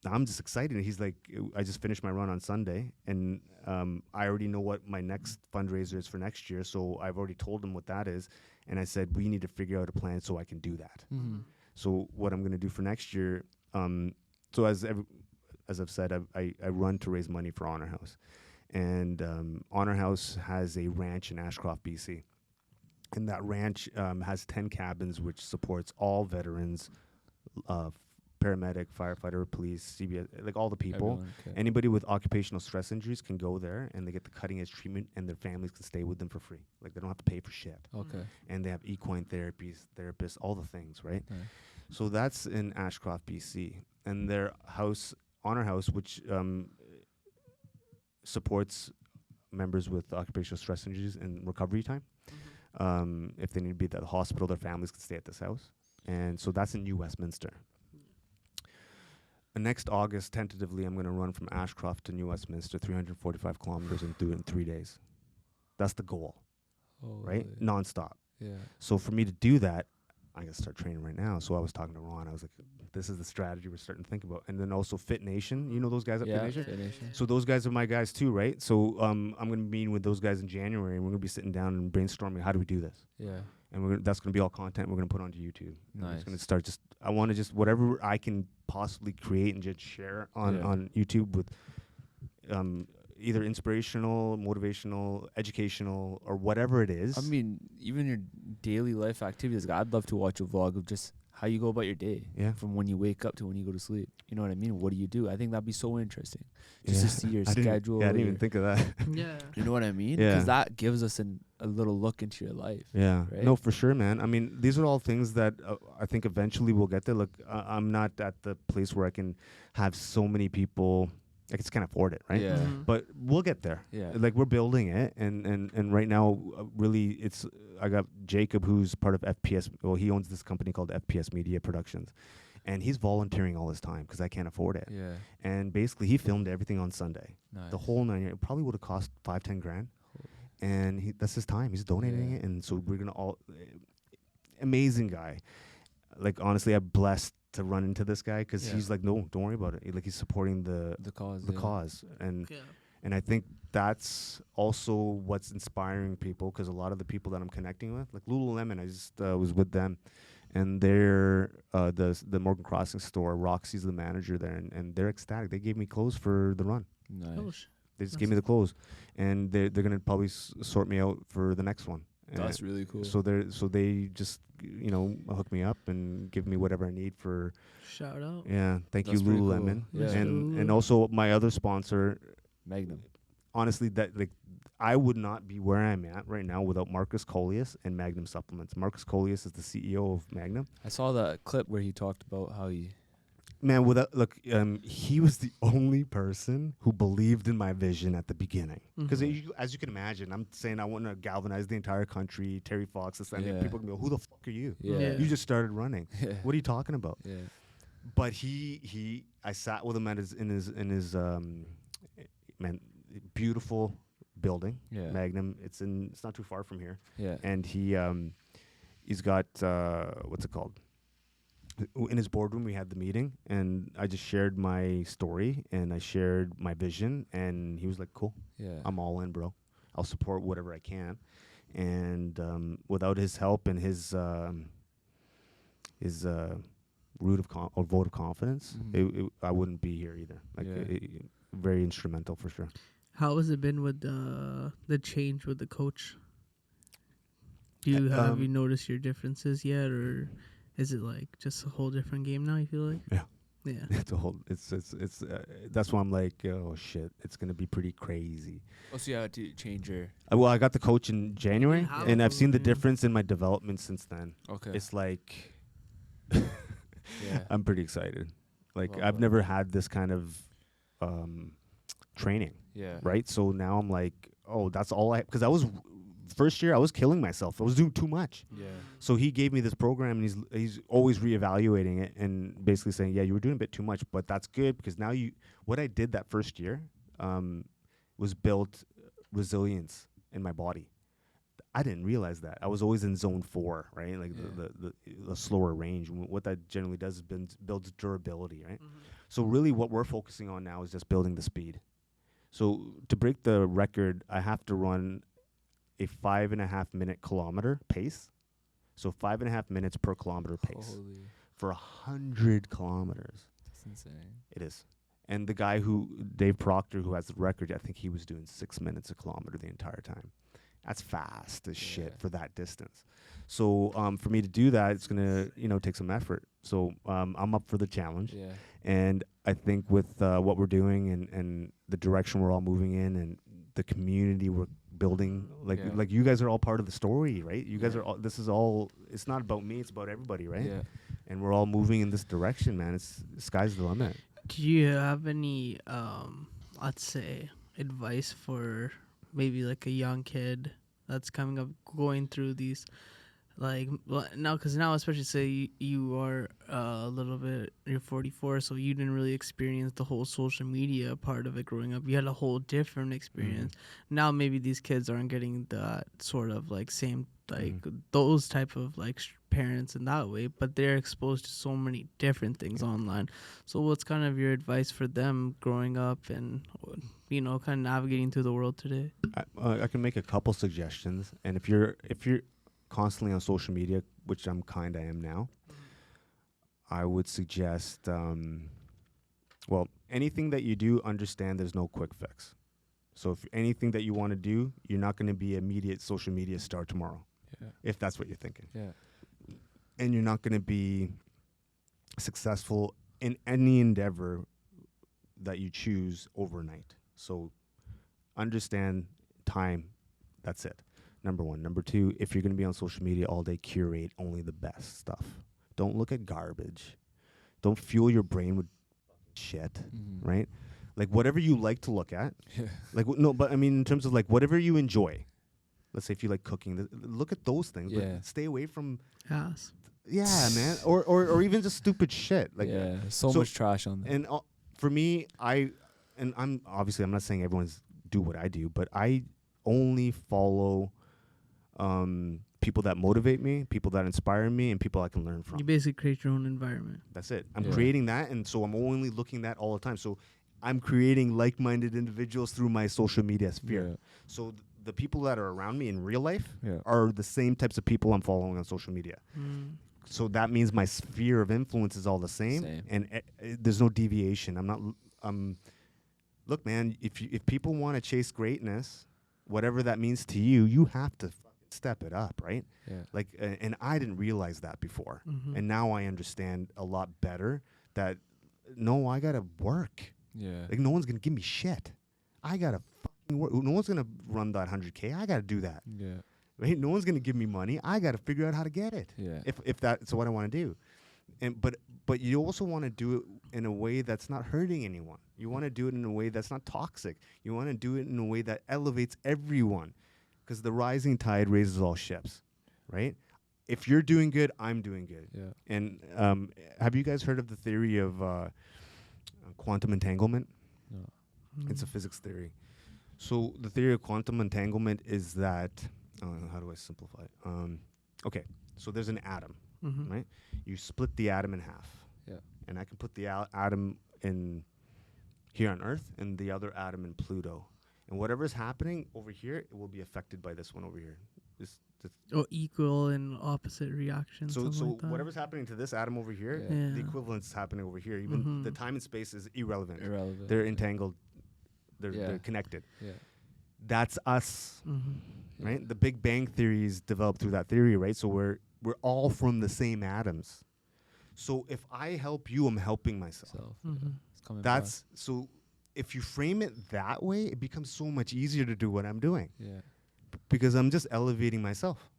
I'm just excited. He's like, I just finished my run on Sunday, and I already know what my next fundraiser is for next year. So I've already told him what that is, and I said we need to figure out a plan so I can do that. Mm-hmm. So what I'm going to do for next year, so as I've said, I run to raise money for Honor House, and Honor House has a ranch in Ashcroft, BC, and that ranch has 10 cabins, which supports all veterans, paramedic, firefighter, police, CBS, like all the people. Everyone, okay. Anybody with occupational stress injuries can go there, and they get the cutting edge treatment, and their families can stay with them for free. Like, they don't have to pay for shit. Okay. And they have equine therapists, all the things, right? Nice. So that's in Ashcroft, BC, and their house, Honor House, which supports members with occupational stress injuries and recovery time. If they need to be at the hospital, their families can stay at this house, and so that's in New Westminster. Next August, tentatively, I'm going to run from Ashcroft to New Westminster, 345 kilometers, and do it in 3 days. That's the goal, right? Yeah. Nonstop. Yeah. So for me to do that, I got to start training right now. So I was talking to Ron. I was like, this is the strategy we're starting to think about. And then also Fit Nation. You know those guys at Fit Yeah. Nation? Fit Nation. So those guys are my guys too, right? So I'm going to be meeting with those guys in January, and we're going to be sitting down and brainstorming, how do we do this? Yeah. And that's going to be all content we're going to put onto YouTube. And Nice. It's going to start I want to just, whatever I can possibly create and just share on YouTube with either inspirational, motivational, educational, or whatever it is. I mean, even your daily life activities. Like, I'd love to watch a vlog of just how you go about your day. Yeah. From when you wake up to when you go to sleep. You know what I mean? What do you do? I think that'd be so interesting. Just to see your I schedule. I didn't your- even think of that. Yeah. You know what I mean? Yeah. Because that gives us a little look into your life. Yeah, Right? no, for sure, man. I mean, these are all things that I think eventually we'll get there. Look, I'm not at the place where I can have so many people. I just can't afford it, right? Yeah. Mhm. But we'll get there. Yeah. Like, we're building it, and right now, really, I got Jacob, who's part of FPS. Well, he owns this company called FPS Media Productions, and he's volunteering all his time because I can't afford it. Yeah. And basically, he filmed everything on Sunday, Nice. the whole 9 years. It probably would have cost $5-10 grand. And that's his time. He's donating Yeah. it, and so we're gonna all amazing guy. Like, honestly, I'm blessed to run into this guy because he's like, no, don't worry about it. Like he's supporting the cause, and I think that's also what's inspiring people, because a lot of the people that I'm connecting with, like Lululemon, I just was with them, and they're the Morgan Crossing store. Roxy's the manager there, and they're ecstatic. They gave me clothes for the run. Nice. They just gave me the clothes, and they're gonna probably sort me out for the next one. That's really cool. So they just hook me up and give me whatever I need for. Shout out. Yeah, thank That's you, pretty Lululemon. cool. Yeah. And also my other sponsor, Magnum. honestly, that like I would not be where I'm at right now without Marcus Coleus and Magnum Supplements. Marcus Coleus is the CEO of Magnum. I saw that clip where he talked about how he. Man, he was the only person who believed in my vision at the beginning. Because as you can imagine, I'm saying I want to galvanize the entire country. Terry Fox, this, and people can go, "Who the fuck are you? Yeah. You just started running. Yeah. What are you talking about?" Yeah. But I sat with him in his beautiful building, Magnum. It's not too far from here. Yeah. And he's got what's it called? In his boardroom, we had the meeting, and I just shared my story and I shared my vision, and he was like, "Cool, I'm all in, bro. I'll support whatever I can." And without his help and his vote of confidence, I wouldn't be here either. Like, very instrumental for sure. How has it been with the change with the coach? Have you noticed your differences yet, or is it like just a whole different game now? You feel like? Yeah. It's a whole. It's that's why I'm like, oh shit, it's gonna be pretty crazy. Oh, so you had to change your. Well, I got the coach in January, and I've seen the difference in my development since then. Okay. It's like, Yeah. I'm pretty excited. Like Well, I've never had this kind of training. Yeah. Right. So now I'm like, oh, that's all because I was. First year, I was killing myself. I was doing too much. Yeah. So he gave me this program, and he's always reevaluating it and basically saying, yeah, you were doing a bit too much, but that's good because now what I did that first year was build resilience in my body. I didn't realize that. I was always in zone 4, right? Like the slower range. What that generally does is builds durability, right? So really what we're focusing on now is just building the speed. So to break the record, I have to run a 5.5 minute kilometer pace. So 5.5 minutes per kilometer pace for 100 kilometers. That's insane. It is. And the guy Dave Proctor, who has the record, I think he was doing 6 minutes a kilometer the entire time. That's fast as shit for that distance. So for me to do that, it's going to, take some effort. So I'm up for the challenge. Yeah. And I think with what we're doing and the direction we're all moving in and the community we're building, like you guys are all part of the story, right? You guys are all, this is all, it's not about me, it's about everybody, right? Yeah. And we're all moving in this direction, man. It's sky's the limit. Do you have any, let's say, advice for maybe like a young kid that's coming up, going through these, like now, because now especially say you are a little bit, you're 44, so you didn't really experience the whole social media part of it growing up. You had a whole different experience. Now maybe these kids aren't getting that sort of like same like those type of like parents in that way, but they're exposed to so many different things online. So what's kind of your advice for them growing up and kind of navigating through the world today? I can make a couple suggestions, and if you're constantly on social media, which I am now, I would suggest, anything that you do, understand there's no quick fix. So if anything that you want to do, you're not going to be an immediate social media star tomorrow, if that's what you're thinking. Yeah. And you're not going to be successful in any endeavor that you choose overnight. So understand time, that's it. Number one. Number two, if you're going to be on social media all day, curate only the best stuff. Don't look at garbage. Don't fuel your brain with shit, right? Like whatever you like to look at. But I mean in terms of like whatever you enjoy. Let's say if you like cooking, look at those things. But stay away from Yes. Yeah, man. Or even just stupid shit. Like so much trash on there. And for me, I'm not saying everyone's do what I do, but I only follow people that motivate me, people that inspire me, and people I can learn from. You basically create your own environment. That's it. I'm creating that, and so I'm only looking at that all the time. So I'm creating like-minded individuals through my social media sphere. Yeah. So the people that are around me in real life Yeah. are the same types of people I'm following on social media. So that means my sphere of influence is all the same. And there's no deviation. I'm not. Look, man. If people want to chase greatness, whatever that means to you, you have to step it up, right? Yeah. Like, and I didn't realize that before, and now I understand a lot better that no, I gotta work. Yeah. Like, no one's gonna give me shit. I gotta fucking work. No one's gonna run that 100K. I gotta do that. Yeah. Right? No one's gonna give me money. I gotta figure out how to get it. Yeah. If that's what I want to do, and but you also want to do it in a way that's not hurting anyone. You want to do it in a way that's not toxic. You want to do it in a way that elevates everyone, because the rising tide raises all ships, right? If you're doing good, I'm doing good. Yeah. And have you guys heard of the theory of quantum entanglement? No. It's a physics theory. So the theory of quantum entanglement is that, how do I simplify it? Okay, so there's an atom, right? You split the atom in half. Yeah. And I can put the atom in here on Earth and the other atom in Pluto. And whatever's happening over here, it will be affected by this one over here. This Equal and opposite reactions. so like that. whatever's happening to this atom over here, Yeah. the equivalent's happening over here. Even the time and space is irrelevant. Irrelevant. They're entangled. They're connected. Yeah. That's us, right? The Big Bang theory is developed through that theory, right? So we're all from the same atoms. So if I help you, I'm helping myself. It's coming That's so. If you frame it that way, it becomes so much easier to do what I'm doing, Yeah. because I'm just elevating myself,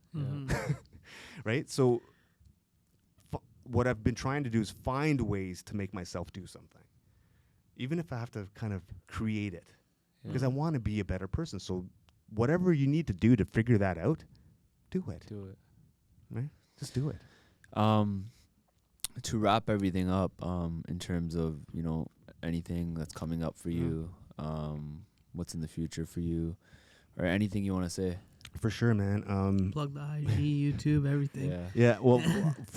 right? So what I've been trying to do is find ways to make myself do something, even if I have to kind of create it, because I want to be a better person. So whatever you need to do to figure that out, do it. Do it. Right? Just do it. To wrap everything up, in terms of, anything that's coming up for you, what's in the future for you, or anything you want to say. For sure, man. Plug the IG, YouTube, everything. Yeah. Well,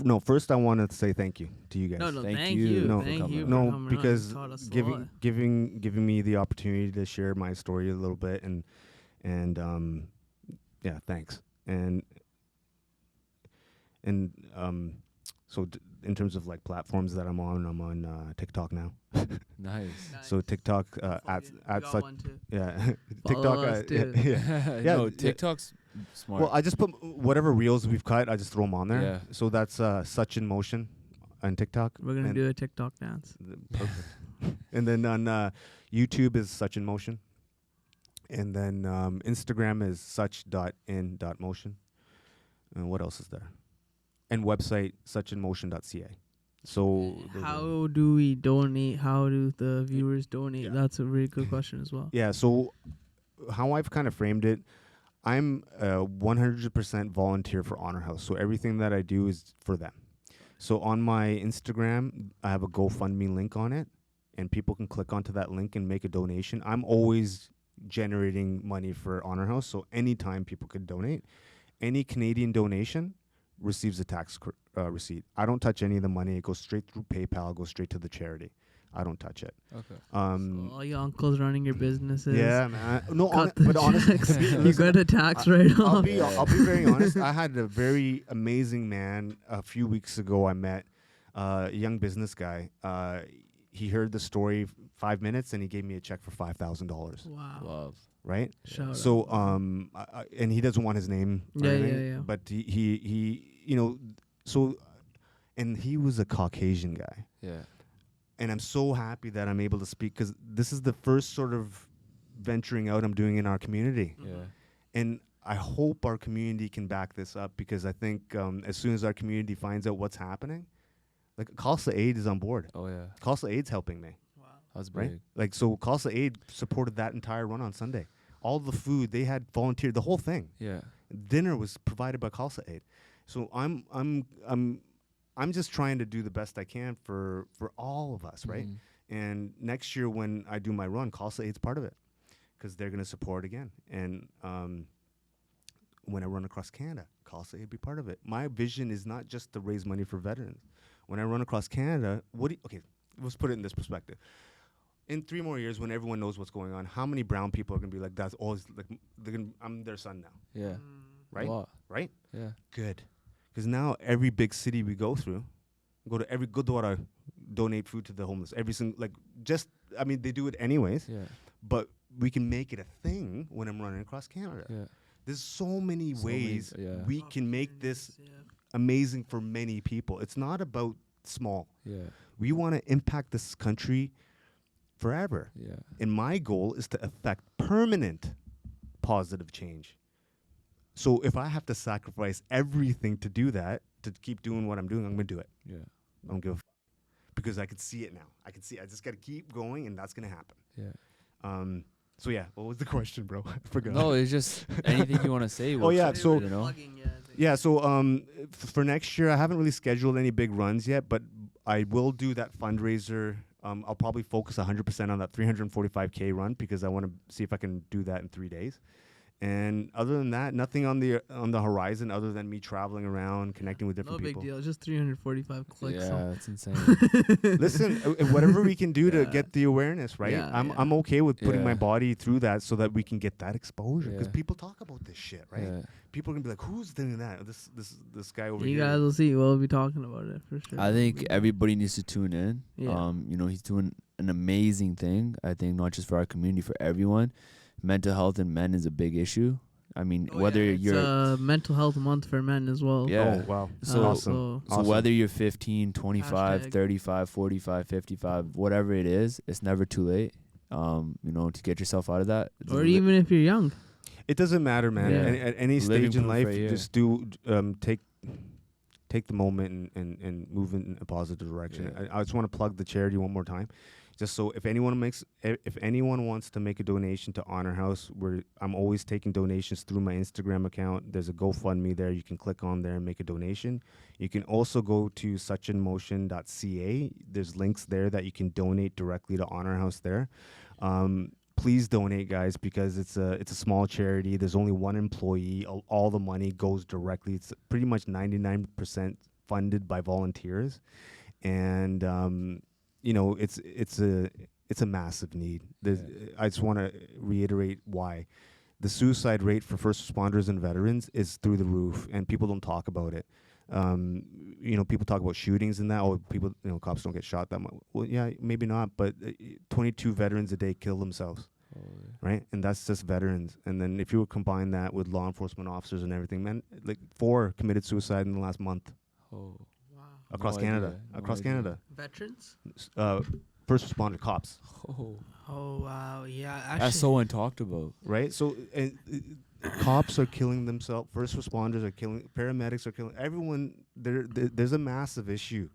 no. First, I want to say thank you to you guys. No, Thank thank you. you. No, Thank you. no, for coming on. because You taught us a lot. giving me the opportunity to share my story a little bit, and yeah, thanks. And so in terms of like platforms that I'm on TikTok now. Nice. So TikTok at such one too. yeah Follow us TikTok too. Yeah, No, TikTok's smart. Well, I just put whatever reels we've cut, I just throw them on there. Yeah. So that's Such in Motion on TikTok. We're gonna And do a TikTok dance. Perfect. And then on YouTube is Such in Motion. And then Instagram is such.in.motion. And what else is there? And website suchinmotion.ca. So How do we donate? How do the viewers donate? Yeah. That's a really good question as well. yeah, so how I've kind of framed it, I'm 100% volunteer for Honor House. So everything that I do is for them. So on my Instagram, I have a GoFundMe link on it, and people can click onto that link and make a donation. I'm always generating money for Honor House, so anytime people could donate. Any Canadian donation receives a tax receipt. I don't touch any of the money. It goes straight through PayPal, goes straight to the charity. I don't touch it. Okay. So all your uncles running your businesses. Yeah, man. No, cut the but honestly, checks. You got a tax write I'll off. be very honest. I had a very amazing man a few weeks ago. I met a young business guy. He heard the story 5 minutes and he gave me a check for $5,000. Wow. Love. Right. Shout out. So and he doesn't want his name. or Yeah, anything, yeah. But he so, and he was a Caucasian guy. Yeah. And I'm so happy that I'm able to speak, because this is the first sort of venturing out I'm doing in our community. Yeah. And I hope our community can back this up, because I think as soon as our community finds out what's happening, like Khalsa Aid is on board. Oh yeah. Khalsa Aid's helping me, That's right? big. Like, so Khalsa Aid supported that entire run on Sunday. All the food, they had volunteered, the whole thing. Yeah. Dinner was provided by Khalsa Aid. So I'm just trying to do the best I can for all of us, right? And next year when I do my run, Khalsa Aid's part of it, because they're going to support again. And when I run across Canada, call Sachin be part of it. My vision is not just to raise money for veterans. When I run across Canada, okay, let's put it in this perspective. In 3 more years, when everyone knows what's going on, how many brown people are gonna be like, that's always like, I'm their son now, Yeah. right? A lot. Right? Yeah. Good. Because now every big city we go through, go to every gurdwara, donate food to the homeless. Every single, they do it anyways, Yeah. but we can make it a thing when I'm running across Canada. Yeah. There's so many ways we can make this amazing for many people. It's not about small. Yeah. We want to impact this country forever. Yeah. And my goal is to affect permanent positive change. So if I have to sacrifice everything to do that, to keep doing what I'm doing, I'm going to do it. Yeah. I don't give a because I can see it now. I just got to keep going, and that's going to happen. Yeah. So yeah, what was the question, bro? I forgot. No, it's just anything you want to say. Oh, yeah, so- you know. Yeah, so for next year, I haven't really scheduled any big runs yet, but I will do that fundraiser. I'll probably focus 100% on that 345K run because I want to see if I can do that in 3 days. And other than that, nothing on the horizon other than me traveling around, connecting with different people. No big deal. Just 345 clicks. Yeah, So. that's insane. Listen, whatever we can do to Yeah. get the awareness, right? Yeah, I'm okay with putting my Yeah. body through that so that we can get that exposure. Because Yeah. people talk about this shit, right? Yeah. People are gonna be like, "Who's doing that? This guy over You here." guys will see. We'll be talking about it for sure. I think everybody needs to tune in. Yeah. He's doing an amazing thing. I think not just for our community, for everyone. Mental health in men is a big issue. I mean, whether it's you're mental health month for men as well. Yeah. Oh wow! So- awesome. So whether you're 15, 25, Hashtag. 35, 45, 55, whatever it is, it's never too late. To get yourself out of that. Or even if you're young. It doesn't matter, man. Yeah. At any Living stage in proof life, right here. just take the moment and move in a positive direction. Yeah. I just want to plug the charity one more time, just so if anyone wants to make a donation to Honor House, I'm always taking donations through my Instagram account. There's a GoFundMe there. You can click on there and make a donation. You can also go to sachinmotion.ca. There's links there that you can donate directly to Honor House there. Please donate, guys, because it's a small charity. There's only one employee. All the money goes directly. It's pretty much 99% funded by volunteers, and it's a massive need. I just want to reiterate why the suicide rate for first responders and veterans is through the roof, and people don't talk about it. People talk about shootings and that. Oh, people, cops don't get shot that much. Well, yeah, maybe not, but 22 veterans a day kill themselves, right? And that's just veterans. And then if you would combine that with law enforcement officers and everything, man, like 4 committed suicide in the last month Oh. Wow. across No Canada. idea. No Across idea. Canada, Veterans? first responder cops, Oh. Oh, wow. Yeah. Actually, That's so untalked about. right? So cops are killing themselves. First responders are killing. Paramedics are killing. Everyone. There's a massive issue,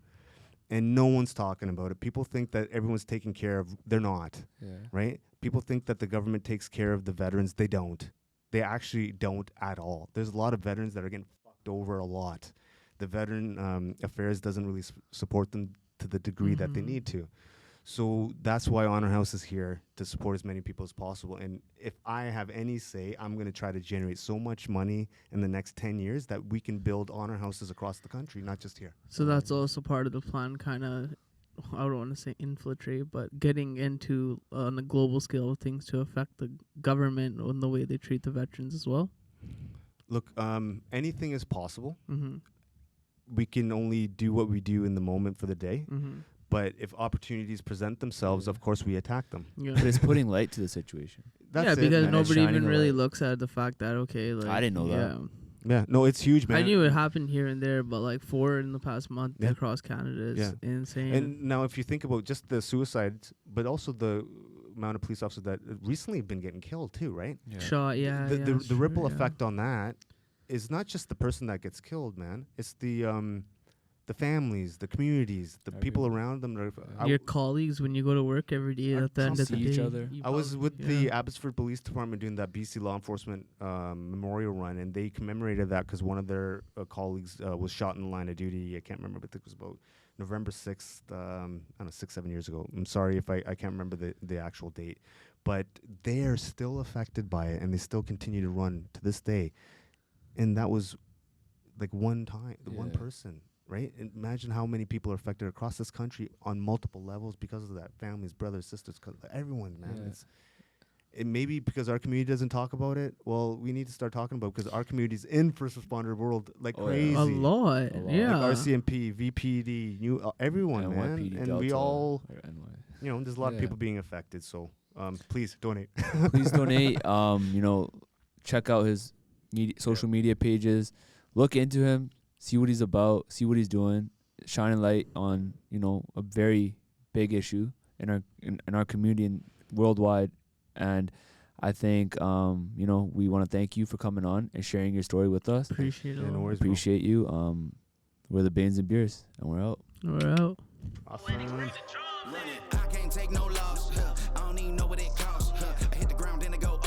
and no one's talking about it. People think that everyone's taking care of. They're not, Yeah. right? People think that the government takes care of the veterans. They don't. They actually don't at all. There's a lot of veterans that are getting fucked over a lot. The veteran affairs doesn't really support them to the degree that they Mhm. need to. So that's why Honor House is here, to support as many people as possible. And if I have any say, I'm going to try to generate so much money in the next 10 years that we can build Honor Houses across the country, not just here. So that's also part of the plan, kind of, I don't want to say infiltrate, but getting into on a global scale of things to affect the government on the way they treat the veterans as well. Look, anything is possible. Mm-hmm. We can only do what we do in the moment for the day. Mm-hmm. But if opportunities present themselves, of course, we attack them. Yeah. But it's putting light to the situation. That's yeah, it, because man. nobody Shining even a really light. looks at the fact that, okay, like, I didn't know that. yeah. Yeah, no, it's huge, man. I knew it happened here and there, but like 4 in the past month Yeah. across Canada is Yeah. insane. And now, if you think about just the suicides, but also the amount of police officers that recently have been getting killed too, right? Yeah. Shot, yeah. the yeah, the, that's the ripple true, yeah. effect on that is not just the person that gets killed, man. It's the families, the communities, the people Everyone. around them. That are, Yeah. Your colleagues when you go to work every day I at the end of the see day. each other. you I was probably- with yeah. the Abbotsford Police Department doing that BC Law Enforcement memorial run, and they commemorated that because one of their colleagues was shot in the line of duty. I can't remember, but it was about November 6th, I don't know, 6-7 years ago. I'm sorry if I can't remember the actual date, but they are still affected by it, and they still continue to run to this day. and that was like one time, one Yeah. person, right? And imagine how many people are affected across this country on multiple levels because of that. Families, brothers, sisters, everyone, man. Yeah. It maybe because our community doesn't talk about it. Well, we need to start talking about it because our community's in first responder world like Oh, yeah. crazy. A lot. A lot. Yeah. Like RCMP, VPD, everyone, man. NYPD, And Delta, we all, or NY. there's a lot of Yeah. people being affected. So please donate. Please donate. Check out his social media pages. Look into him. See what he's about. See what he's doing. Shine a light on a very big issue in our community and worldwide. And I think we want to thank you for coming on and sharing your story with us. Appreciate it. Yeah, no worries, bro. Appreciate you. We're the Bains and Beers, and we're out. We're out. Awesome. I can't take no loss. I don't even know what it costs. I hit the ground, then I go